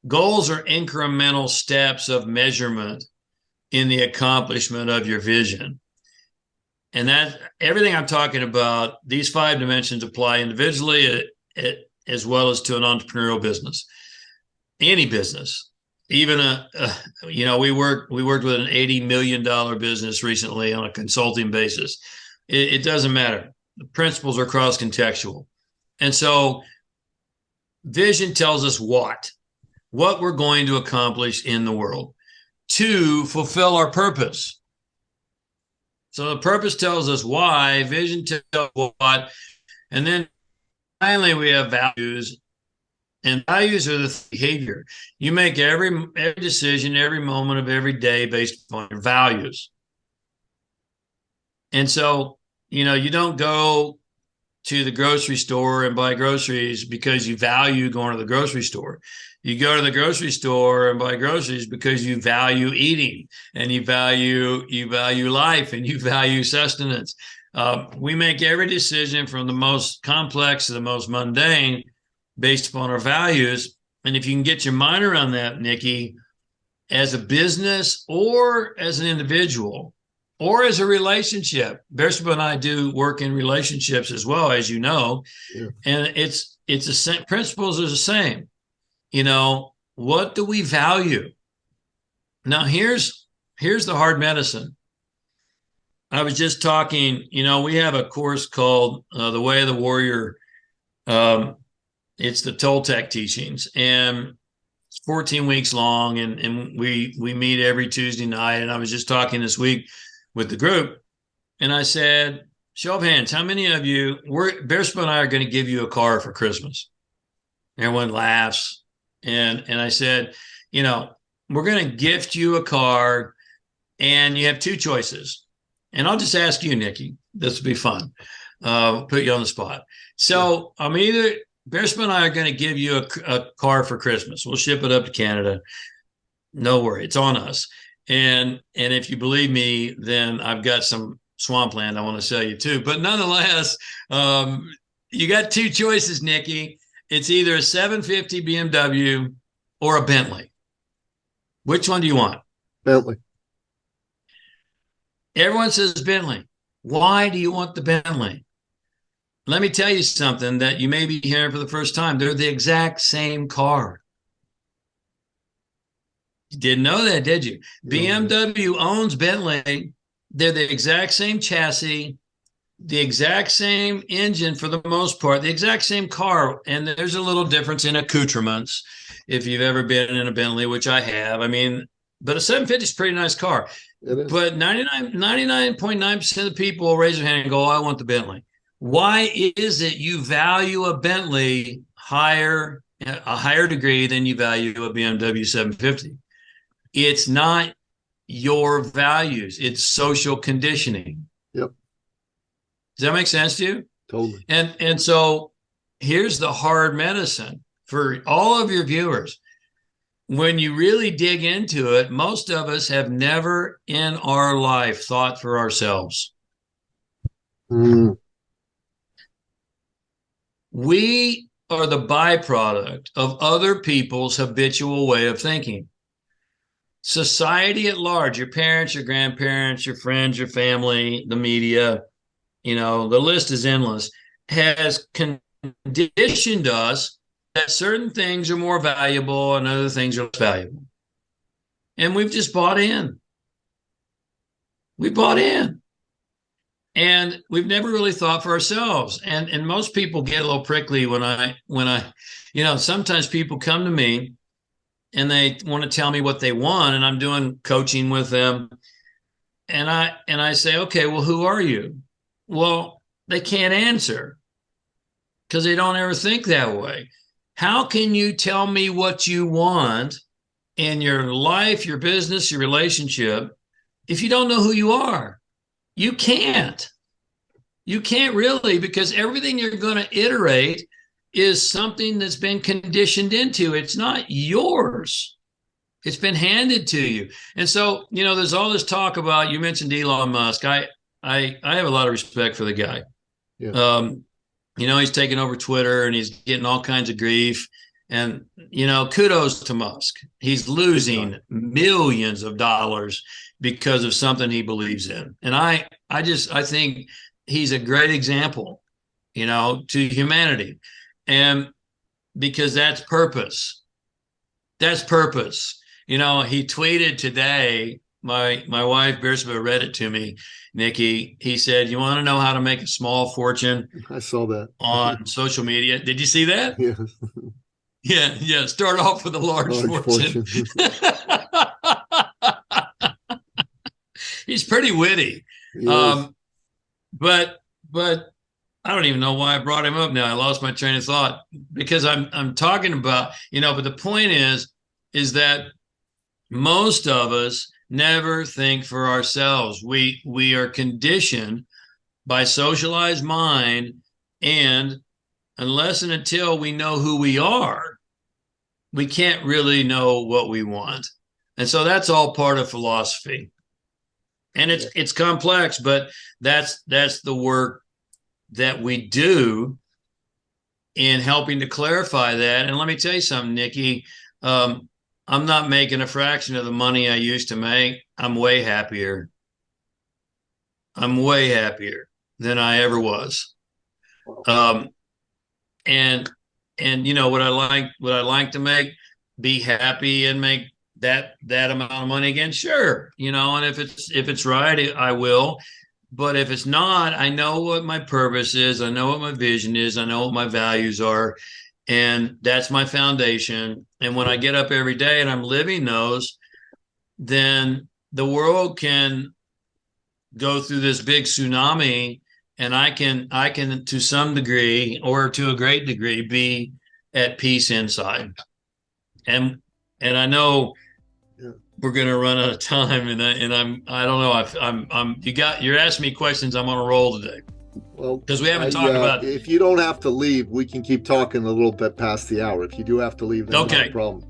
Goals are incremental steps of measurement in the accomplishment of your vision. And that everything I'm talking about, these 5 dimensions apply individually as well as to an entrepreneurial business, any business. Even we worked with an $80 million business recently on a consulting basis. It doesn't matter. The principles are cross-contextual. And so vision tells us what we're going to accomplish in the world to fulfill our purpose. So the purpose tells us why, vision tells us what, and then finally we have values. And values are the behavior. You make every decision, every moment of every day based upon your values. And so, you don't go to the grocery store and buy groceries because you value going to the grocery store. You go to the grocery store and buy groceries because you value eating, and you value life, and you value sustenance. We make every decision from the most complex to the most mundane based upon our values. And if you can get your mind around that, Nikki, as a business or as an individual or as a relationship, Bersaba and I do work in relationships as well, as you know, yeah. And it's the same principles are the same. What do we value? Now, here's the hard medicine. I was just talking, we have a course called The Way of the Warrior. It's the Toltec teachings, and it's 14 weeks long, and we meet every Tuesday night. And I was just talking this week with the group, and I said, show of hands, how many of you, Bersaba and I are going to give you a car for Christmas? Everyone laughs. And I said, we're going to gift you a car, and you have 2 choices. And I'll just ask you, Nikki, this will be fun. Put you on the spot. So yeah. I'm either Bersaba and I are going to give you a car for Christmas. We'll ship it up to Canada. No worry, it's on us. And if you believe me, then I've got some swampland I want to sell you too. But nonetheless, you got 2 choices, Nikki. It's either a 750 BMW or a Bentley. Which one do you want? Bentley. Everyone says Bentley. Why do you want the Bentley? Let me tell you something that you may be hearing for the first time. They're the exact same car. You didn't know that, did you? BMW owns Bentley. They're the exact same chassis, the exact same engine for the most part, the exact same car. And there's a little difference in accoutrements. if you've ever been in a Bentley, which I have. I mean, but a 750 is a pretty nice car. It is. But 99.9% of the people raise their hand and go, oh, I want the Bentley. Why is it you value a Bentley a higher degree than you value a BMW 750? It's not your values, it's social conditioning. Yep. Does that make sense to you? Totally. And so here's the hard medicine for all of your viewers. When you really dig into it, most of us have never in our life thought for ourselves. Mm. We are the byproduct of other people's habitual way of thinking. Society at large, your parents, your grandparents, your friends, your family, the media, the list is endless, has conditioned us that certain things are more valuable and other things are less valuable. And we've just bought in. We bought in. And we've never really thought for ourselves. And most people get a little prickly when I sometimes people come to me and they want to tell me what they want, and I'm doing coaching with them. And I say, okay, well, who are you? Well, they can't answer because they don't ever think that way. How can you tell me what you want in your life, your business, your relationship, if you don't know who you are? You can't. You can't really, because everything you're going to iterate is something that's been conditioned into. It's not yours. It's been handed to you. And so, there's all this talk about, you mentioned Elon Musk. I have a lot of respect for the guy. Yeah. He's taking over Twitter and he's getting all kinds of grief. And, kudos to Musk. He's losing millions of dollars because of something he believes in. And I think he's a great example, to humanity. And because that's purpose. That's purpose. He tweeted today, my wife Bersaba read it to me, Nikki. He said, you want to know how to make a small fortune? I saw that on social media. Did you see that? Yeah. Yeah. Start off with a large fortune. He's pretty witty. But I don't even know why I brought him up now. I lost my train of thought because I'm talking about, but the point is that most of us never think for ourselves. We are conditioned by socialized mind, and unless and until we know who we are, we can't really know what we want. And so that's all part of philosophy. And it's complex, but that's the work that we do in helping to clarify that. And let me tell you something, Nikki, I'm not making a fraction of the money I used to make. I'm way happier. I'm way happier than I ever was. And what I like to make, be happy and make that amount of money again. Sure. And if it's right, I will. But if it's not, I know what my purpose is. I know what my vision is. I know what my values are. And that's my foundation. And when I get up every day and I'm living those, then the world can go through this big tsunami, and I can to some degree or to a great degree be at peace inside. And I know we're going to run out of time, and I don't know. You're asking me questions. I'm on a roll today. Well, because we haven't talked about. If you don't have to leave, we can keep talking a little bit past the hour. If you do have to leave, then okay, no problem.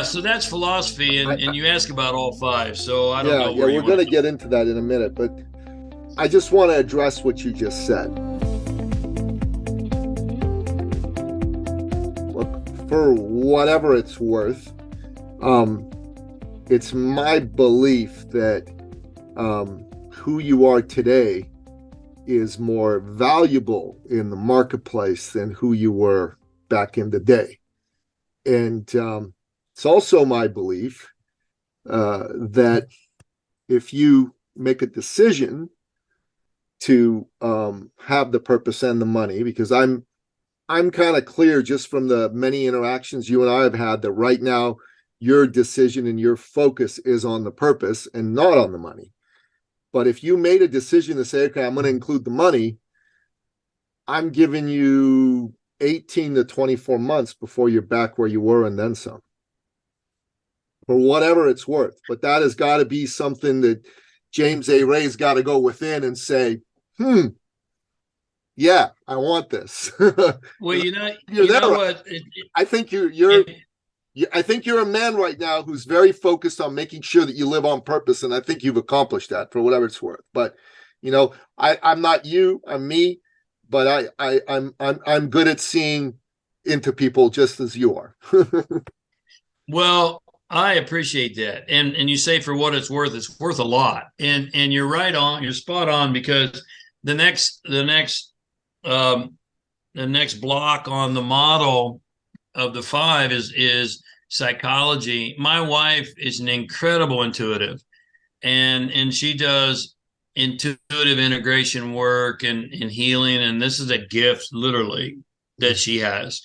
So that's philosophy, and you ask about all five. So I don't know. Yeah, we're going to get into that in a minute, but I just want to address what you just said. Look, for whatever it's worth, it's my belief that who you are today is more valuable in the marketplace than who you were back in the day. And it's also my belief that if you make a decision to have the purpose and the money, because I'm I'm kind of clear just from the many interactions you and I have had that right now your decision and your focus is on the purpose and not on the money. But if you made a decision to say, okay, I'm going to include the money, I'm giving you 18 to 24 months before you're back where you were and then some, for whatever it's worth. But that has got to be something that James A. Ray's got to go within and say, yeah, I want this. Well, you're there, what? I think I think you're a man right now who's very focused on making sure that you live on purpose, and I think you've accomplished that for whatever it's worth. But I'm not you, I'm me, but I'm good at seeing into people just as you are. Well, I appreciate that, and you say for what it's worth a lot, and you're right on, you're spot on, because the next block on the model of the 5 is psychology. My wife is an incredible intuitive, and she does intuitive integration work and healing, and this is a gift literally that she has.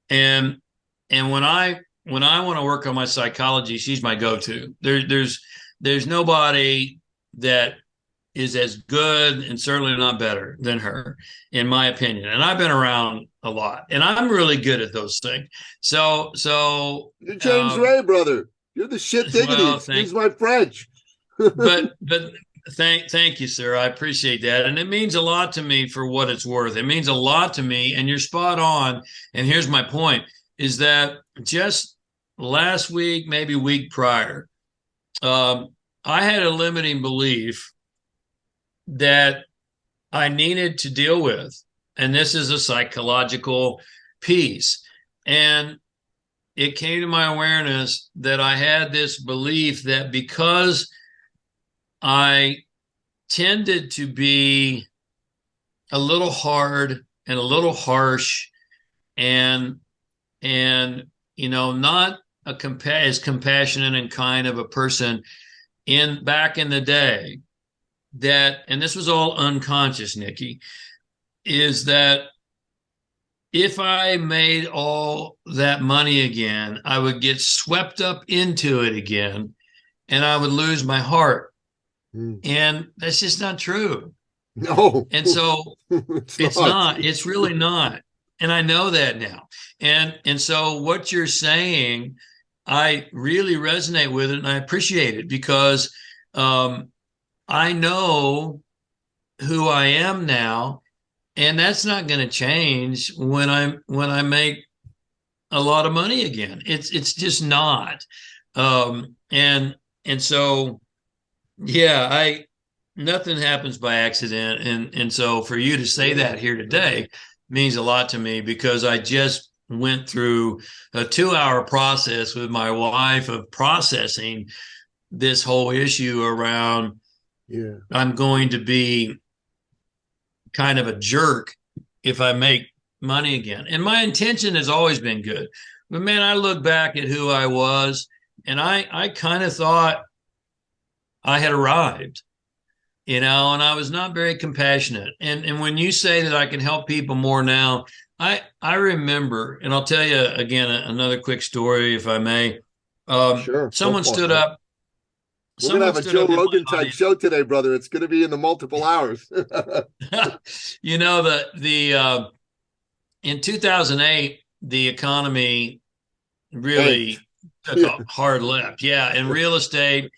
And when I want to work on my psychology, she's my go-to. There's nobody that is as good and certainly not better than her, in my opinion. And I've been around a lot, and I'm really good at those things. So you're James Ray, brother. You're the shit diggity. Well, excuse my French. but thank you, sir. I appreciate that, and it means a lot to me for what it's worth. It means a lot to me, and you're spot on. And here's my point: is that just last week, maybe week prior, I had a limiting belief that I needed to deal with. And this is a psychological piece. And it came to my awareness that I had this belief that because I tended to be a little hard and a little harsh and not as compassionate and kind of a person back in the day, that, and this was all unconscious, Nikki, is that if I made all that money again, I would get swept up into it again and I would lose my heart. And that's just not true. No. And so it's not. It's really not. And I know that now. And so what you're saying, I really resonate with it, and I appreciate it, because I know who I am now, and that's not going to change when I make a lot of money again. It's just not. And so, yeah, nothing happens by accident. And so for you to say that here today means a lot to me, because I just went through a 2-hour process with my wife of processing this whole issue around, I'm going to be kind of a jerk if I make money again. And my intention has always been good. But man, I look back at who I was, and I kind of thought I had arrived, and I was not very compassionate. And when you say that I can help people more now, I remember, and I'll tell you again another quick story, if I may. Sure. Someone stood up. We're going to have a Joe Rogan type show today, brother. It's going to be in the multiple hours. In 2008, the economy really took a hard left. Yeah. And real estate.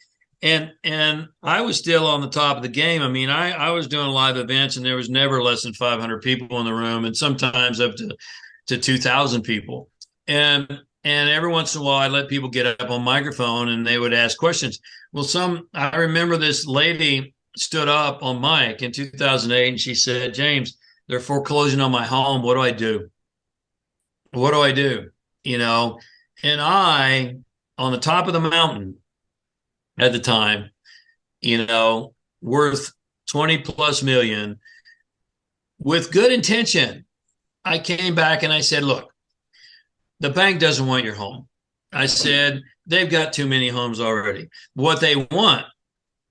And I was still on the top of the game. I mean, I was doing live events, and there was never less than 500 people in the room, and sometimes up to 2,000 people. And every once in a while, I let people get up on microphone and they would ask questions. Well, I remember this lady stood up on mic in 2008, and she said, James, they're foreclosing on my home. What do I do? What do I do? And I, on the top of the mountain at the time, worth 20 plus million, with good intention, I came back and I said, look, the bank doesn't want your home. I said, they've got too many homes already. What they want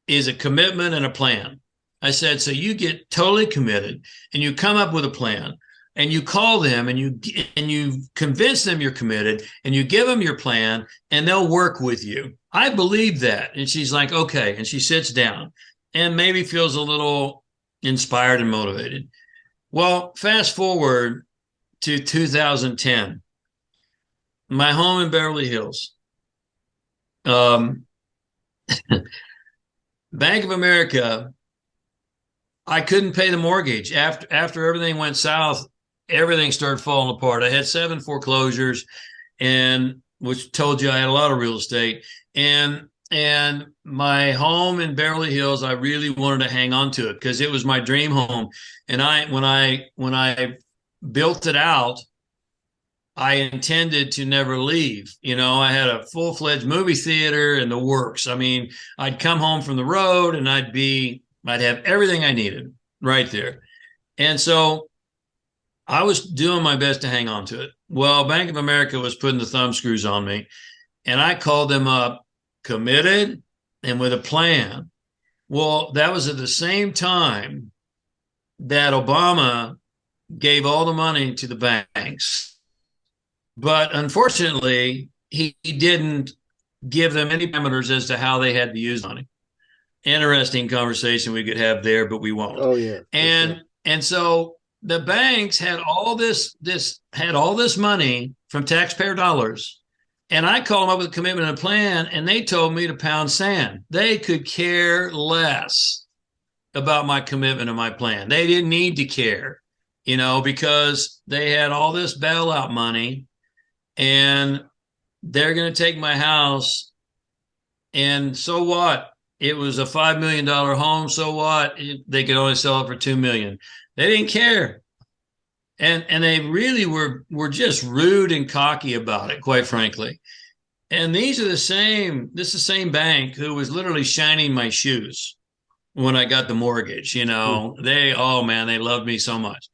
is a commitment and a plan. I said, so you get totally committed and you come up with a plan. and you call them and you convince them you're committed and you give them your plan and they'll work with you. I believe that. And she's like, okay. And she sits down and maybe feels a little inspired and motivated. Well, fast forward to 2010, my home in Beverly Hills. Bank of America, I couldn't pay the mortgage. After everything went south, everything started falling apart. I had 7 foreclosures, and which told you I had a lot of real estate. And my home in Beverly Hills, I really wanted to hang on to it because it was my dream home. And when I built it out, I intended to never leave. I had a full-fledged movie theater and the works. I mean, I'd come home from the road and I'd have everything I needed right there. And so I was doing my best to hang on to it. Well, Bank of America was putting the thumb screws on me, and I called them up committed and with a plan. Well, that was at the same time that Obama gave all the money to the banks. But unfortunately, he didn't give them any parameters as to how they had to use money. Interesting conversation we could have there, but we won't. Oh yeah. And so the banks had all this money from taxpayer dollars, and I called them up with a commitment and a plan, and they told me to pound sand. They could care less about my commitment and my plan. They didn't need to care, because they had all this bailout money. And they're going to take my house. And so what? It was a $5 million home. So what? They could only sell it for $2 million. They didn't care. And they really were just rude and cocky about it, quite frankly. And this is the same bank who was literally shining my shoes when I got the mortgage. They loved me so much.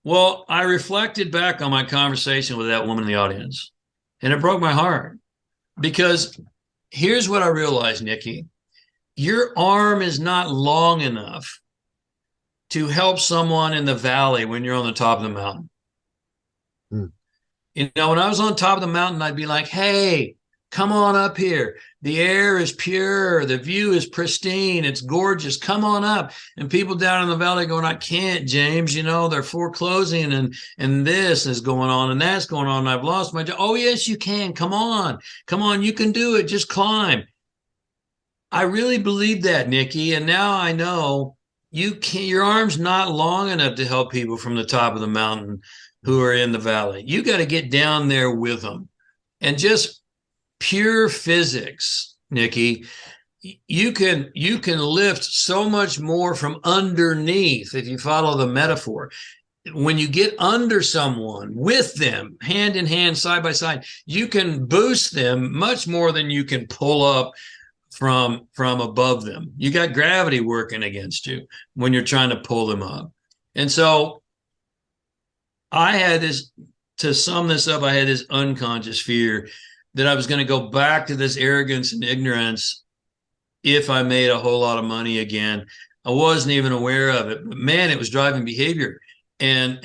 Well, I reflected back on my conversation with that woman in the audience, and it broke my heart because here's what I realized, Nikki. Your arm is not long enough to help someone in the valley when you're on the top of the mountain. When I was on top of the mountain, I'd be like, hey, come on up here. The air is pure. The view is pristine. It's gorgeous. Come on up. And people down in the valley going, I can't, James. They're foreclosing and this is going on and that's going on. And I've lost my job. Oh, yes, you can. Come on. Come on. You can do it. Just climb. I really believe that, Nikki. And now I know your arm's not long enough to help people from the top of the mountain who are in the valley. You got to get down there with them. And just pure physics, Nikki, you can lift so much more from underneath if you follow the metaphor. When you get under someone with them, hand in hand, side by side, you can boost them much more than you can pull up from above them. You got gravity working against you when you're trying to pull them up. And so I had this, to sum this up, I had this unconscious fear that I was going to go back to this arrogance and ignorance if I made a whole lot of money again. I wasn't even aware of it, but man, it was driving behavior. And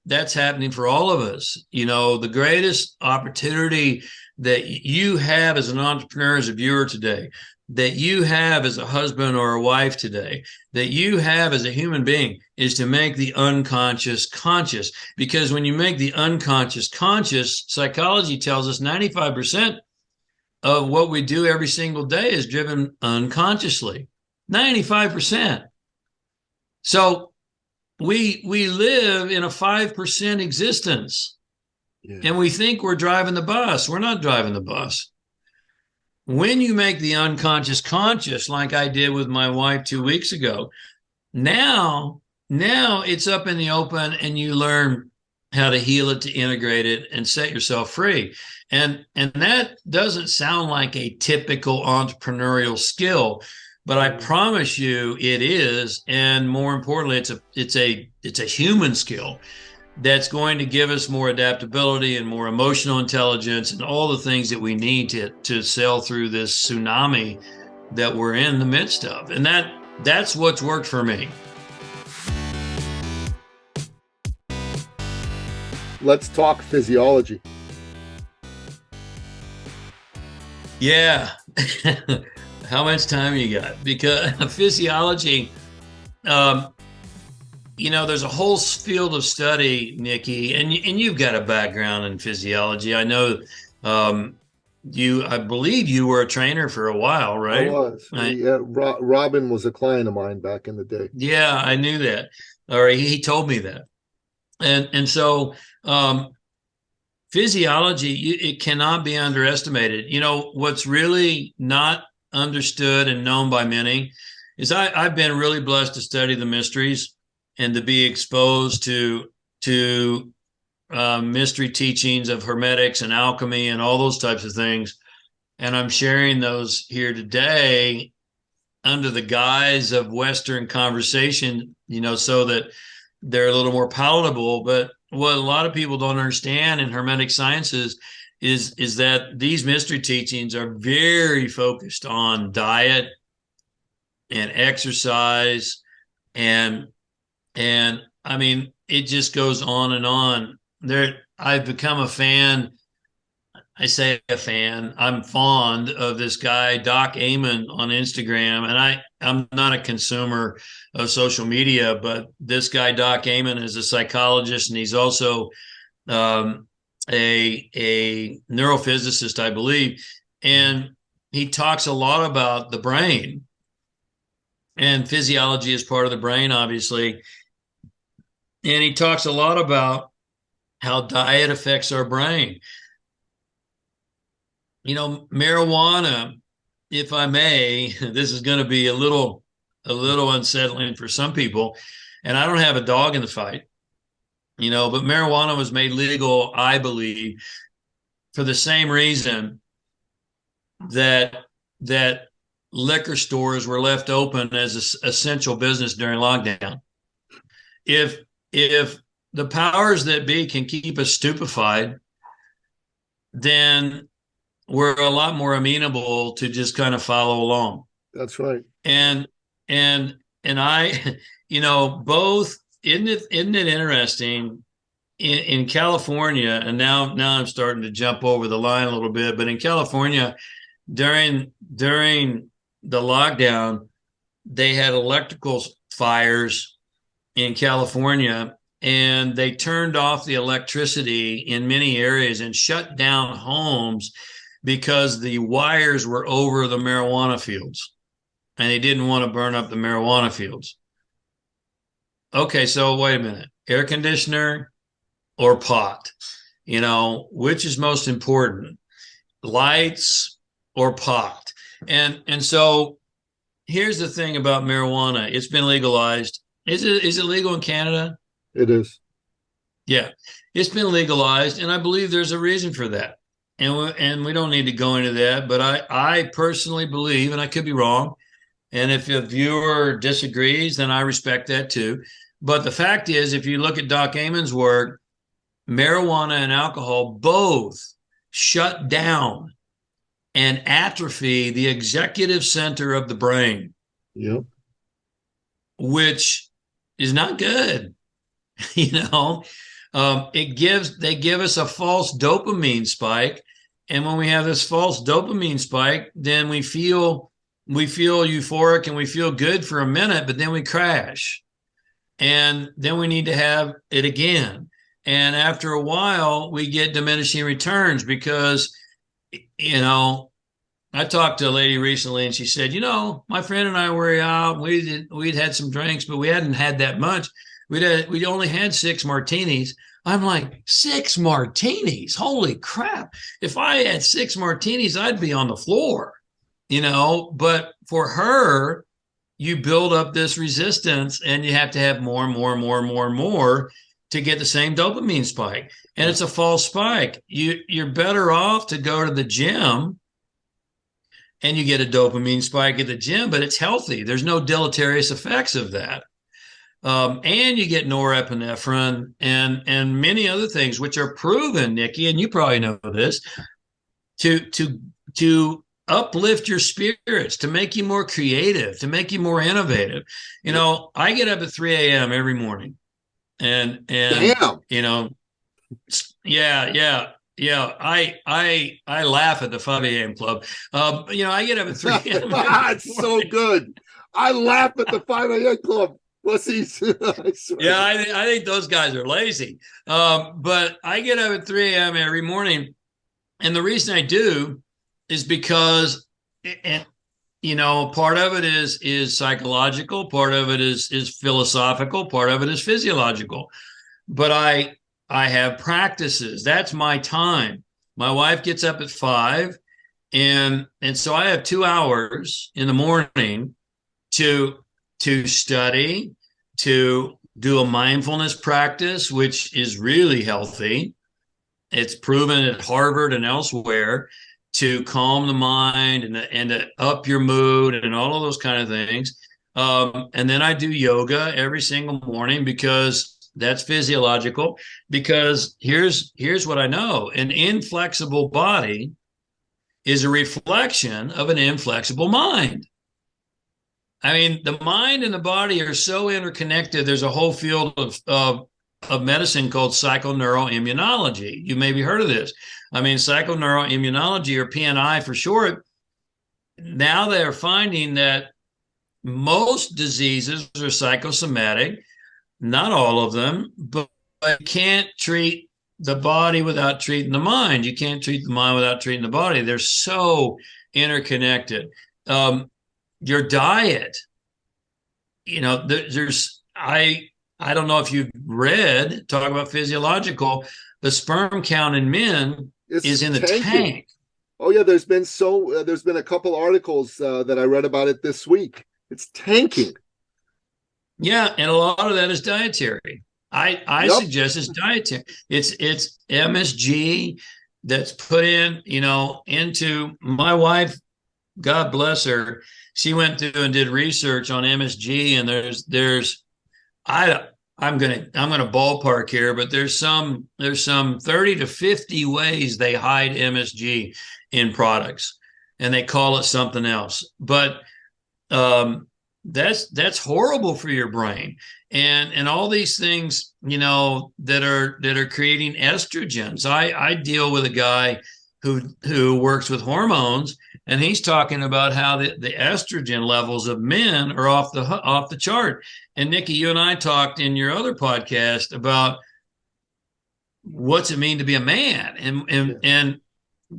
that's happening for all of us. The greatest opportunity that you have as an entrepreneur, as a viewer today, that you have as a husband or a wife today, that you have as a human being, is to make the unconscious conscious. Because when you make the unconscious conscious, psychology tells us 95% of what we do every single day is driven unconsciously. 95%. So we live in a 5% existence. Yeah. And we think we're driving the bus. We're not driving the bus. When you make the unconscious conscious, like I did with my wife 2 weeks ago, now it's up in the open and you learn how to heal it, to integrate it, and set yourself free. And that doesn't sound like a typical entrepreneurial skill, but I promise you it is. And more importantly, it's a human skill that's going to give us more adaptability and more emotional intelligence and all the things that we need to sail through this tsunami that we're in the midst of. And that's what's worked for me. Let's talk physiology. Yeah. How much time you got? Because physiology, um, there's a whole field of study, Nikki, and you've got a background in physiology. I know I believe you were a trainer for a while, I right? was. Robin was a client of mine back in the day. Yeah, I knew that. Or he told me that. And so physiology, it cannot be underestimated. What's really not understood and known by many is I've been really blessed to study the mysteries and to be exposed to mystery teachings of hermetics and alchemy and all those types of things. And I'm sharing those here today under the guise of Western conversation, so that they're a little more palatable. But what a lot of people don't understand in hermetic sciences is that these mystery teachings are very focused on diet and exercise and I mean it just goes on and on. I've become a fan. I say a fan. I'm fond of this guy, Doc Amen, on Instagram. And I'm not a consumer of social media, but this guy, Doc Amen, is a psychologist, and he's also a neurophysicist, I believe. And he talks a lot about the brain, and physiology is part of the brain, obviously. And he talks a lot about how diet affects our brain. Marijuana, if I may, this is going to be a little unsettling for some people, and I don't have a dog in the fight, but marijuana was made legal, I believe, for the same reason that liquor stores were left open as an essential business during lockdown. If the powers that be can keep us stupefied, then we're a lot more amenable to just kind of follow along. That's right. And I, both, isn't it interesting in California, and now I'm starting to jump over the line a little bit, but in California during the lockdown, they had electrical fires in California, and they turned off the electricity in many areas and shut down homes because the wires were over the marijuana fields and they didn't want to burn up the marijuana fields. Okay, so wait a minute. Air conditioner or pot? Which is most important? Lights or pot? And so here's the thing about marijuana. It's been legalized. Is it legal in Canada? It is. Yeah, it's been legalized, and I believe there's a reason for that. And we don't need to go into that, but I personally believe, and I could be wrong, and if a viewer disagrees, then I respect that too. But the fact is, if you look at Doc Amen's work, marijuana and alcohol both shut down and atrophy the executive center of the brain. Yep. Which is not good. They give us a false dopamine spike. And when we have this false dopamine spike, then we feel euphoric and we feel good for a minute, but then we crash. And then we need to have it again. And after a while, we get diminishing returns because, I talked to a lady recently and she said, my friend and I were out, we'd had some drinks, but we hadn't had that much. We'd only had 6 martinis. I'm like, 6 martinis? Holy crap. If I had 6 martinis, I'd be on the floor, but for her, you build up this resistance and you have to have more and more and more and more and more to get the same dopamine spike. And it's a false spike. You're better off to go to the gym and you get a dopamine spike at the gym, but it's healthy. There's no deleterious effects of that. And you get norepinephrine and many other things, which are proven, Nikki, and you probably know this, to uplift your spirits, to make you more creative, to make you more innovative. I get up at 3 a.m. every morning. And Damn. Yeah. I laugh at the 5 a.m. club. I get up at 3 a.m. It's so good. I laugh at the 5 a.m. club. Pussies. Yeah, I think those guys are lazy. But I get up at 3 a.m. every morning. And the reason I do is because, and part of it is psychological, part of it is philosophical, part of it is physiological. But I have practices. That's my time. My wife gets up at 5, and so I have 2 hours in the morning to study, to do a mindfulness practice, which is really healthy. It's proven at Harvard and elsewhere to calm the mind and to up your mood and all of those kind of things. And then I do yoga every single morning because that's physiological. Because here's what I know: an inflexible body is a reflection of an inflexible mind. I mean, the mind and the body are so interconnected. There's a whole field of medicine called psychoneuroimmunology. You maybe heard of this. I mean, psychoneuroimmunology, or PNI for short. Now they're finding that most diseases are psychosomatic, not all of them, but you can't treat the body without treating the mind. You can't treat the mind without treating the body. They're so interconnected. Your diet, I don't know if you've read, talk about physiological, the sperm count in men is in the tank. Oh yeah, there's been a couple articles that I read about it this week. It's tanking. Yeah, and a lot of that is dietary. I suggest it's dietary. It's MSG that's put into my wife. God bless her. She went through and did research on MSG, and I'm gonna ballpark here, but there's some 30 to 50 ways they hide MSG in products, and they call it something else. But that's horrible for your brain, and all these things that are creating estrogens. I deal with a guy who works with hormones, and he's talking about how the estrogen levels of men are off the chart. And Nikki, you and I talked in your other podcast about what's it mean to be a man, and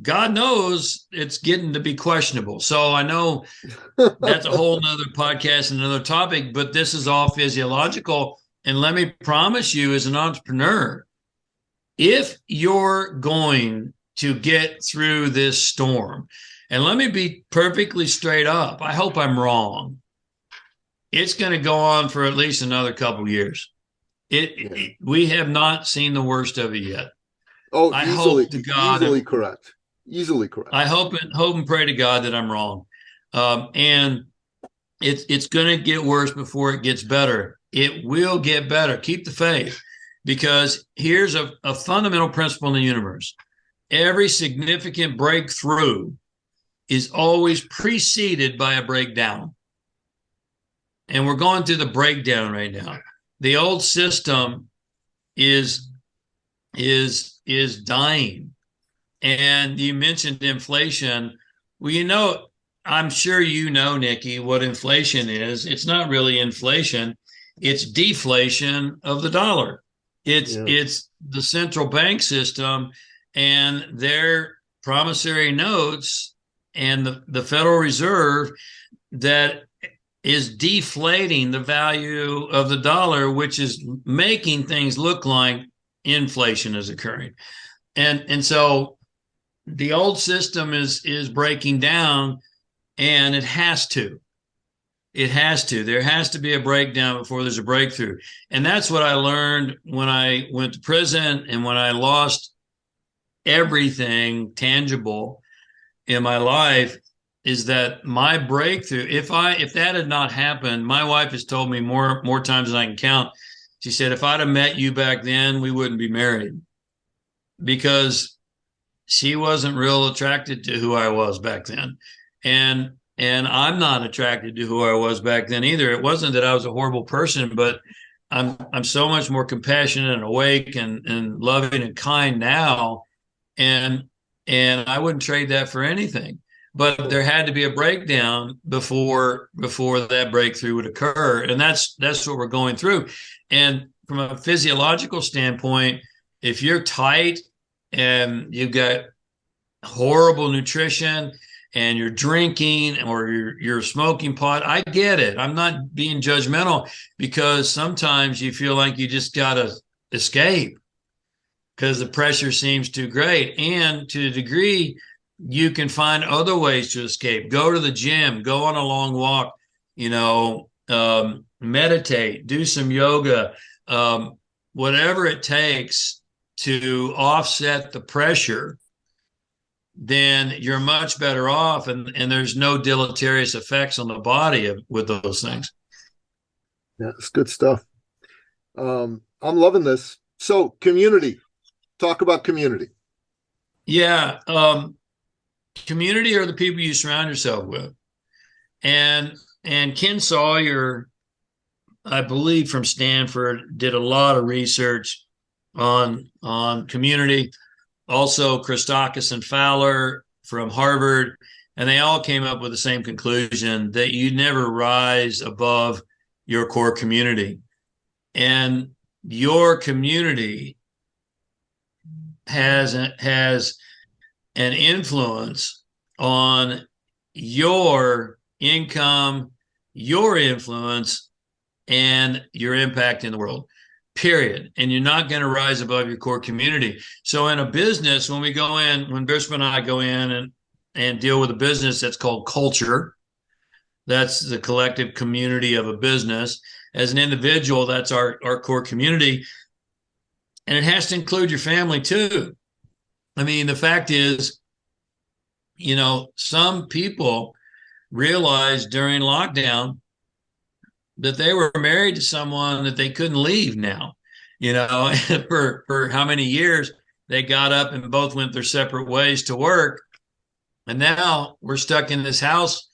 God knows it's getting to be questionable. So I know that's a whole nother podcast and another topic, but this is all physiological. And let me promise you, as an entrepreneur, if you're going to get through this storm, and let me be perfectly straight up, I hope I'm wrong, it's going to go on for at least another couple of years. We have not seen the worst of it yet. Oh, I hope to God, easily correct. I hope and pray to God that I'm wrong. And it's going to get worse before it gets better. It will get better. Keep the faith, because here's a fundamental principle in the universe. Every significant breakthrough is always preceded by a breakdown. And we're going through the breakdown right now. The old system is dying. And you mentioned inflation. Well, I'm sure Nikki, what inflation is. It's not really inflation. It's deflation of the dollar. It's the central bank system and their promissory notes and the Federal Reserve that is deflating the value of the dollar, which is making things look like inflation is occurring. And so the old system is breaking down, and it has to. It has to. There has to be a breakdown before there's a breakthrough. And that's what I learned when I went to prison and when I lost everything tangible in my life, is that my breakthrough, if that had not happened, my wife has told me more times than I can count. She said, if I'd have met you back then, we wouldn't be married, because she wasn't real attracted to who I was back then. And I'm not attracted to who I was back then either. It wasn't that I was a horrible person, but I'm so much more compassionate and awake and loving and kind now, and I wouldn't trade that for anything. But there had to be a breakdown before that breakthrough would occur, and that's what we're going through. And from a physiological standpoint, if you're tight and you've got horrible nutrition and you're drinking or you're smoking pot, I get it. I'm not being judgmental, because sometimes you feel like you just got to escape because the pressure seems too great. And to a degree, you can find other ways to escape. Go to the gym, go on a long walk, meditate, do some yoga, whatever it takes to offset the pressure, then you're much better off, and there's no deleterious effects on the body with those things. Yeah, it's good stuff. I'm loving this. So community, talk about community. Yeah. Community are the people you surround yourself with. And Ken Sawyer, I believe from Stanford, did a lot of research on community. Also, Christakis and Fowler from Harvard, and they all came up with the same conclusion, that you never rise above your core community. And your community has an influence on your income, your influence, and your impact in the world. Period. And you're not going to rise above your core community. So in a business, when Bishop and I go in and deal with a business, that's called culture. That's the collective community of a business. As an individual, that's our core community. And it has to include your family too. I mean, the fact is, some people realized during lockdown that they were married to someone that they couldn't leave now, for how many years. They got up and both went their separate ways to work. And now we're stuck in this house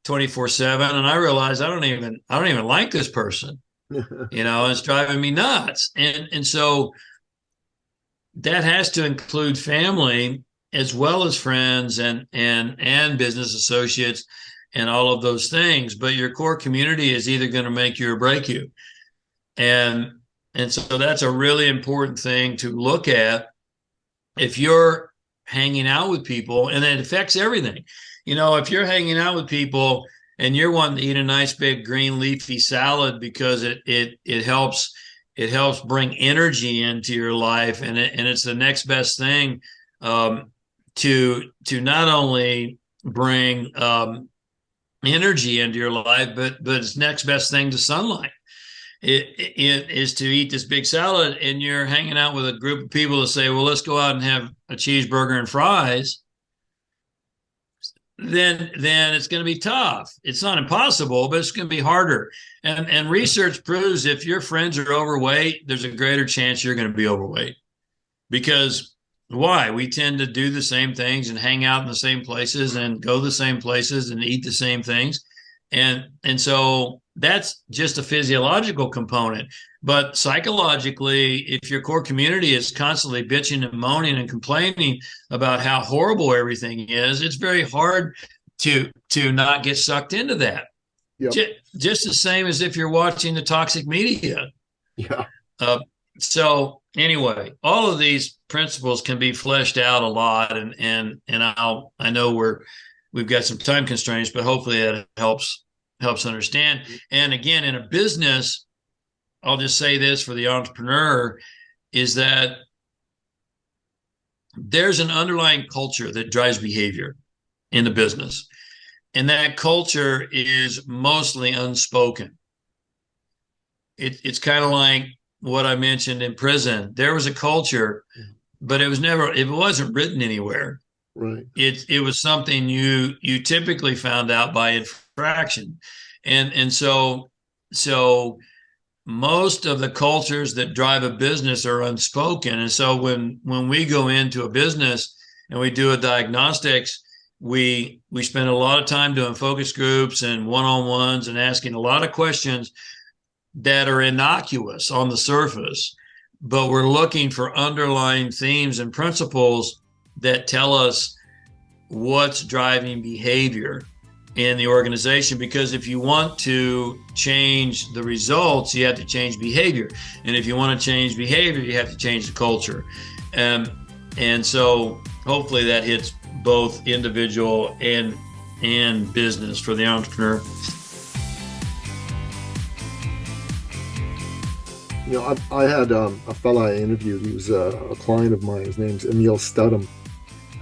24/7. And I realize I don't even like this person, it's driving me nuts. And so that has to include family as well as friends and business associates and all of those things. But your core community is either going to make you or break you. And so that's a really important thing to look at. If you're hanging out with people, and it affects everything. If you're hanging out with people and you're wanting to eat a nice big green leafy salad because it helps bring energy into your life, and it's the next best thing to not only bring energy into your life, but it's next best thing to sunlight. It is to eat this big salad, and you're hanging out with a group of people that say, well, let's go out and have a cheeseburger and fries. Then it's going to be tough. It's not impossible, but it's going to be harder. And research proves if your friends are overweight, there's a greater chance you're going to be overweight. Because why? We tend to do the same things and hang out in the same places and go the same places and eat the same things. And so that's just a physiological component. But psychologically, if your core community is constantly bitching and moaning and complaining about how horrible everything is, it's very hard to not get sucked into that. Yep. Just the same as if you're watching the toxic media. Yeah. So anyway, all of these principles can be fleshed out a lot, and I know we've got some time constraints, but hopefully that helps understand. And again, in a business, I'll just say this for the entrepreneur, is that there's an underlying culture that drives behavior in the business. And that culture is mostly unspoken. It's kind of like what I mentioned in prison. There was a culture, but it wasn't written anywhere. Right. It was something you typically found out by infraction. And so most of the cultures that drive a business are unspoken. And so when we go into a business and we do a diagnostics, we spend a lot of time doing focus groups and one-on-ones and asking a lot of questions that are innocuous on the surface, but we're looking for underlying themes and principles that tell us what's driving behavior in the organization. Because if you want to change the results, you have to change behavior. And if you want to change behavior, you have to change the culture. And so hopefully that hits both individual and business for the entrepreneur. I had a fella I interviewed. He was a client of mine. His name's Emil Studham,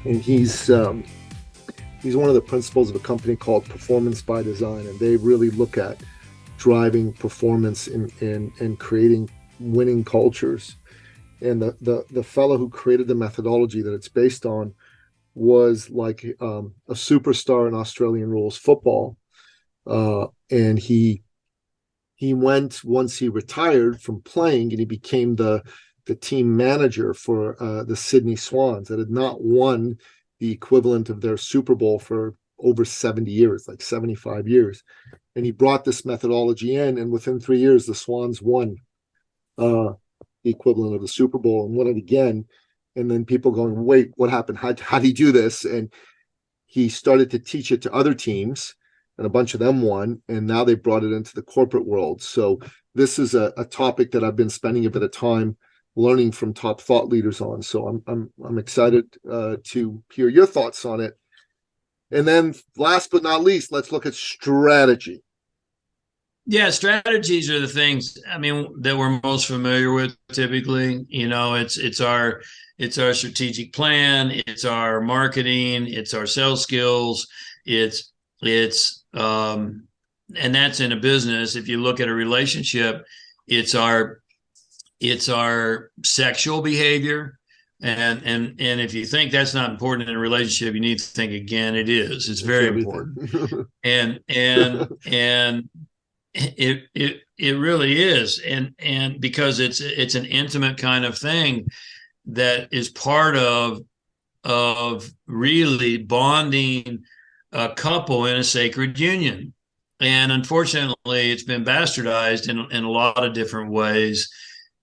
and he's one of the principals of a company called Performance by Design, and they really look at driving performance and creating winning cultures. And the fellow who created the methodology that it's based on was like a superstar in Australian rules football, and he went, once he retired from playing, and he became the team manager for the Sydney Swans that had not won the equivalent of their Super Bowl for over 70 years, like 75 years. And he brought this methodology in, and within 3 years, the Swans won the equivalent of the Super Bowl and won it again. And then people going, wait, what happened? How did he do this? And he started to teach it to other teams, and a bunch of them won, and now they brought it into the corporate world. So this is a topic that I've been spending a bit of time learning from top thought leaders on. So I'm excited to hear your thoughts on it. And then last but not least, let's look at strategy. Yeah, strategies are the things, I mean, that we're most familiar with typically. It's our strategic plan, it's our marketing, it's our sales skills, it's and that's in a business. If you look at a relationship, it's our sexual behavior. And if you think that's not important in a relationship, you need to think again. It is. It's very important. and it really is. And because it's an intimate kind of thing that is part of really bonding a couple in a sacred union. And unfortunately, it's been bastardized in a lot of different ways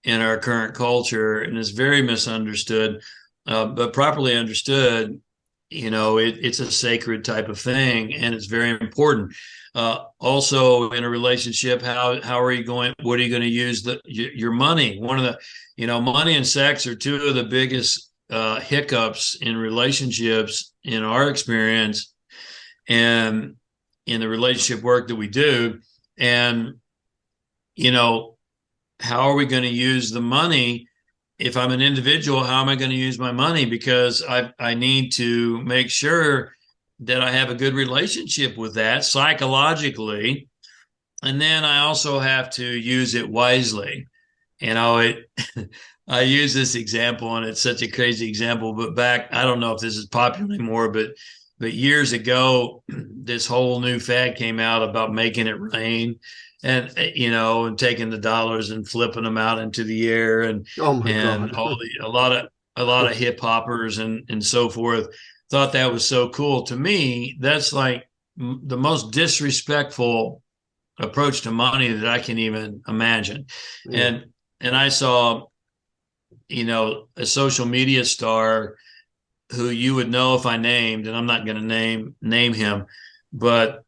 in our current culture, and is very misunderstood. But properly understood, it's a sacred type of thing, and it's very important. Also, in a relationship, how are you going? What are you going to use your money? One of the, money and sex are two of the biggest hiccups in relationships in our experience, and in the relationship work that we do. And how are we going to use the money? If I'm an individual, how am I going to use my money? Because I need to make sure that I have a good relationship with that psychologically. And then I also have to use it wisely. I use this example, and it's such a crazy example, but I don't know if this is popular anymore, but years ago, this whole new fad came out about making it rain, and and taking the dollars and flipping them out into the air, and a lot of hip hoppers and so forth thought that was so cool. To me, that's like the most disrespectful approach to money that I can even imagine. Yeah. And I saw, a social media star who you would know if I named, and I'm not going to name him, but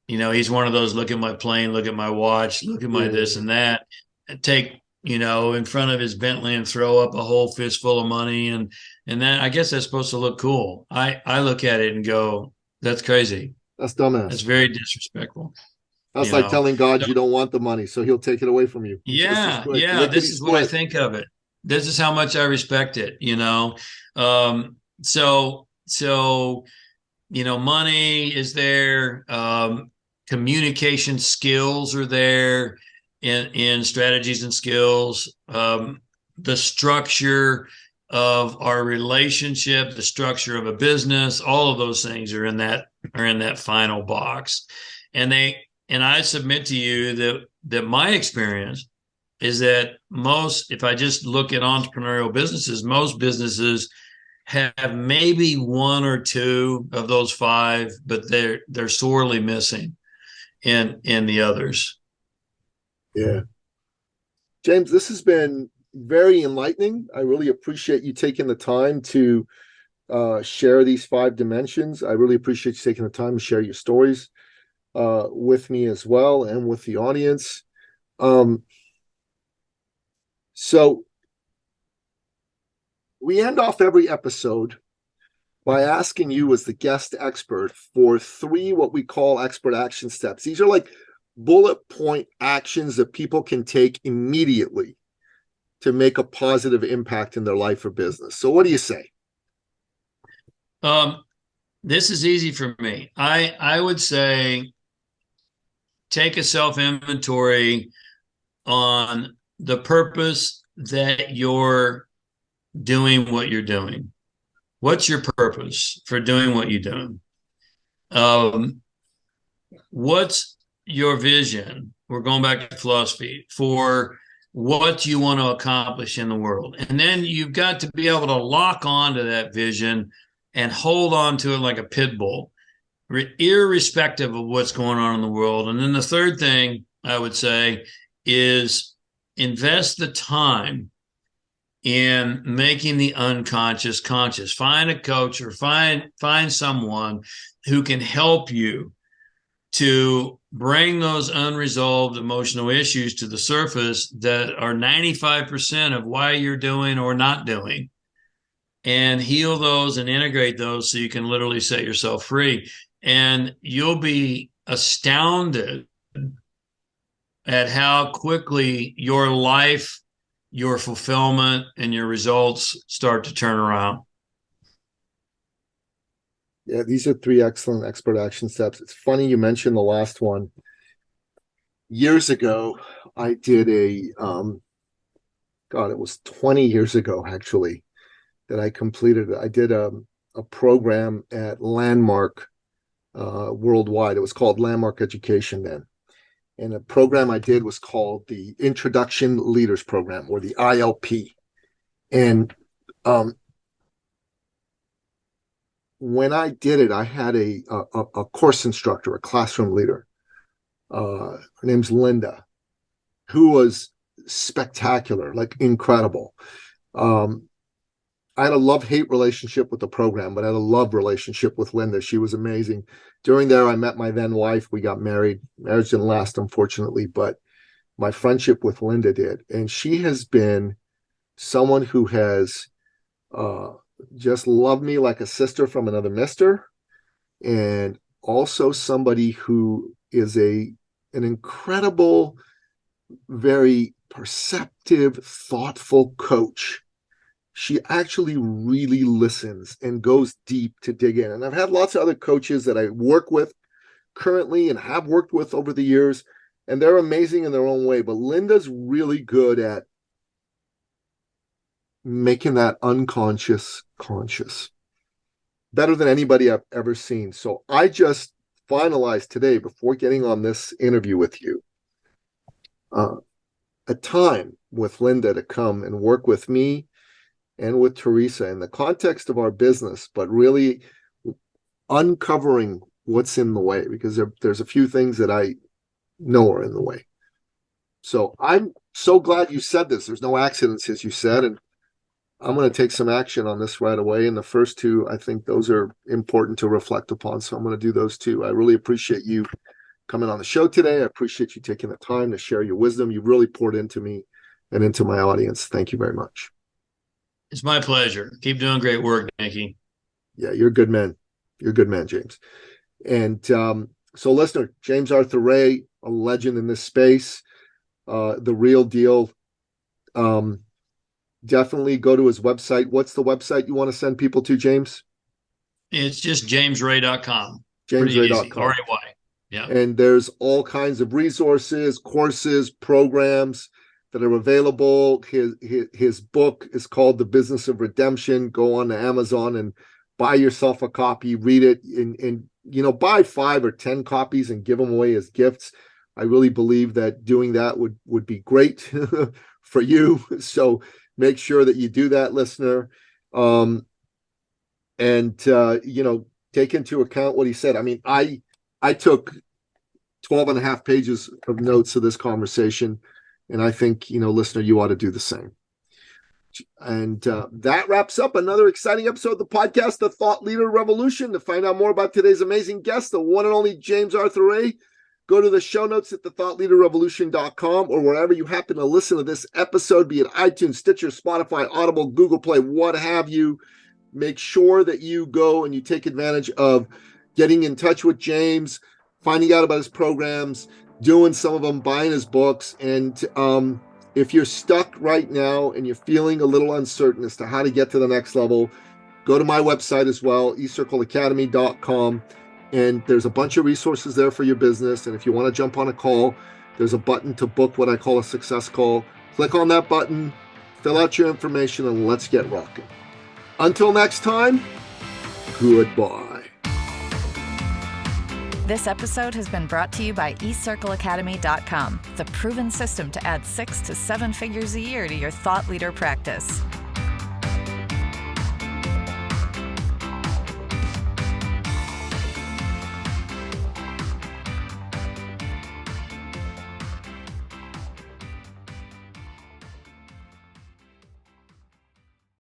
he's one of those, look at my plane, look at my watch, look at my this and that, and take, in front of his Bentley and throw up a whole fistful of money. And that, I guess that's supposed to look cool. I look at it and go, that's crazy. That's dumbass. That's very disrespectful. That's like telling God you don't want the money, so he'll take it away from you. Yeah. This is what I think of it. This is how much I respect it, So, money is there. Communication skills are there in strategies and skills. The structure of our relationship, the structure of a business, all of those things are in that final box. And I submit to you that my experience is that if I just look at entrepreneurial businesses, most businesses have maybe one or two of those five, but they're sorely missing in the others. Yeah. James, this has been very enlightening. I really appreciate you taking the time to share these 5 dimensions. I really appreciate you taking the time to share your stories with me as well and with the audience. So we end off every episode by asking you as the guest expert for 3 what we call expert action steps. These are like bullet point actions that people can take immediately to make a positive impact in their life or business. So what do you say? This is easy for me. I would say take a self-inventory on the purpose that you're doing what you're doing. What's your purpose for doing what you're doing? What's your vision? We're going back to philosophy for what you want to accomplish in the world. And then you've got to be able to lock on to that vision and hold on to it like a pit bull, irrespective of what's going on in the world. And then the third thing I would say is invest the time in making the unconscious conscious. Find a coach or find someone who can help you to bring those unresolved emotional issues to the surface that are 95% of why you're doing or not doing, and heal those and integrate those so you can literally set yourself free. And you'll be astounded at how quickly your life, your fulfillment, and your results start to turn around. Yeah, these are 3 excellent expert action steps. It's funny you mentioned the last one. Years ago, I did it was 20 years ago, actually, that I completed it. I did a program at Landmark worldwide. It was called Landmark Education then. And a program I did was called the Introduction Leaders Program, or the ILP. And when I did it, I had a course instructor, a classroom leader. Her name's Linda, who was spectacular, like incredible. I had a love-hate relationship with the program, but I had a love relationship with Linda. She was amazing. During there, I met my then wife. We got married. Marriage didn't last, unfortunately, but my friendship with Linda did. And she has been someone who has just loved me like a sister from another mister, and also somebody who is an incredible, very perceptive, thoughtful coach. She actually really listens and goes deep to dig in. And I've had lots of other coaches that I work with currently and have worked with over the years, and they're amazing in their own way. But Linda's really good at making that unconscious conscious, better than anybody I've ever seen. So I just finalized today, before getting on this interview with you, a time with Linda to come and work with me and with Teresa in the context of our business, but really uncovering what's in the way, because there's a few things that I know are in the way. So I'm so glad you said this. There's no accidents, as you said, and I'm going to take some action on this right away. And the first 2, I think those are important to reflect upon. So I'm going to do those 2. I really appreciate you coming on the show today. I appreciate you taking the time to share your wisdom. You've really poured into me and into my audience. Thank you very much. It's my pleasure. Keep doing great work, Nicky. Yeah, you're a good man. You're a good man, James. And so, listener, James Arthur Ray, a legend in this space, the real deal. Definitely go to his website. What's the website you want to send people to, James? It's just jamesray.com. jamesray.com. R-A-Y. Yeah. And there's all kinds of resources, courses, programs that are available. His book is called The Business of Redemption. Go on to Amazon and buy yourself a copy, read it, and buy 5 or 10 copies and give them away as gifts. I really believe that doing that would be great for you. So make sure that you do that, listener. Take into account what he said. I mean, I took 12 and a half pages of notes of this conversation. And I think, listener, you ought to do the same. And that wraps up another exciting episode of the podcast, The Thought Leader Revolution. To find out more about today's amazing guest, the one and only James Arthur Ray, go to the show notes at thethoughtleaderrevolution.com or wherever you happen to listen to this episode, be it iTunes, Stitcher, Spotify, Audible, Google Play, what have you. Make sure that you go and you take advantage of getting in touch with James, finding out about his programs, doing some of them, buying his books. And if you're stuck right now and you're feeling a little uncertain as to how to get to the next level, go to my website as well, ecircleacademy.com. And there's a bunch of resources there for your business. And if you want to jump on a call, there's a button to book what I call a success call. Click on that button, fill out your information, and let's get rocking. Until next time, goodbye. This episode has been brought to you by ecircleacademy.com, the proven system to add 6 to 7 figures a year to your thought leader practice.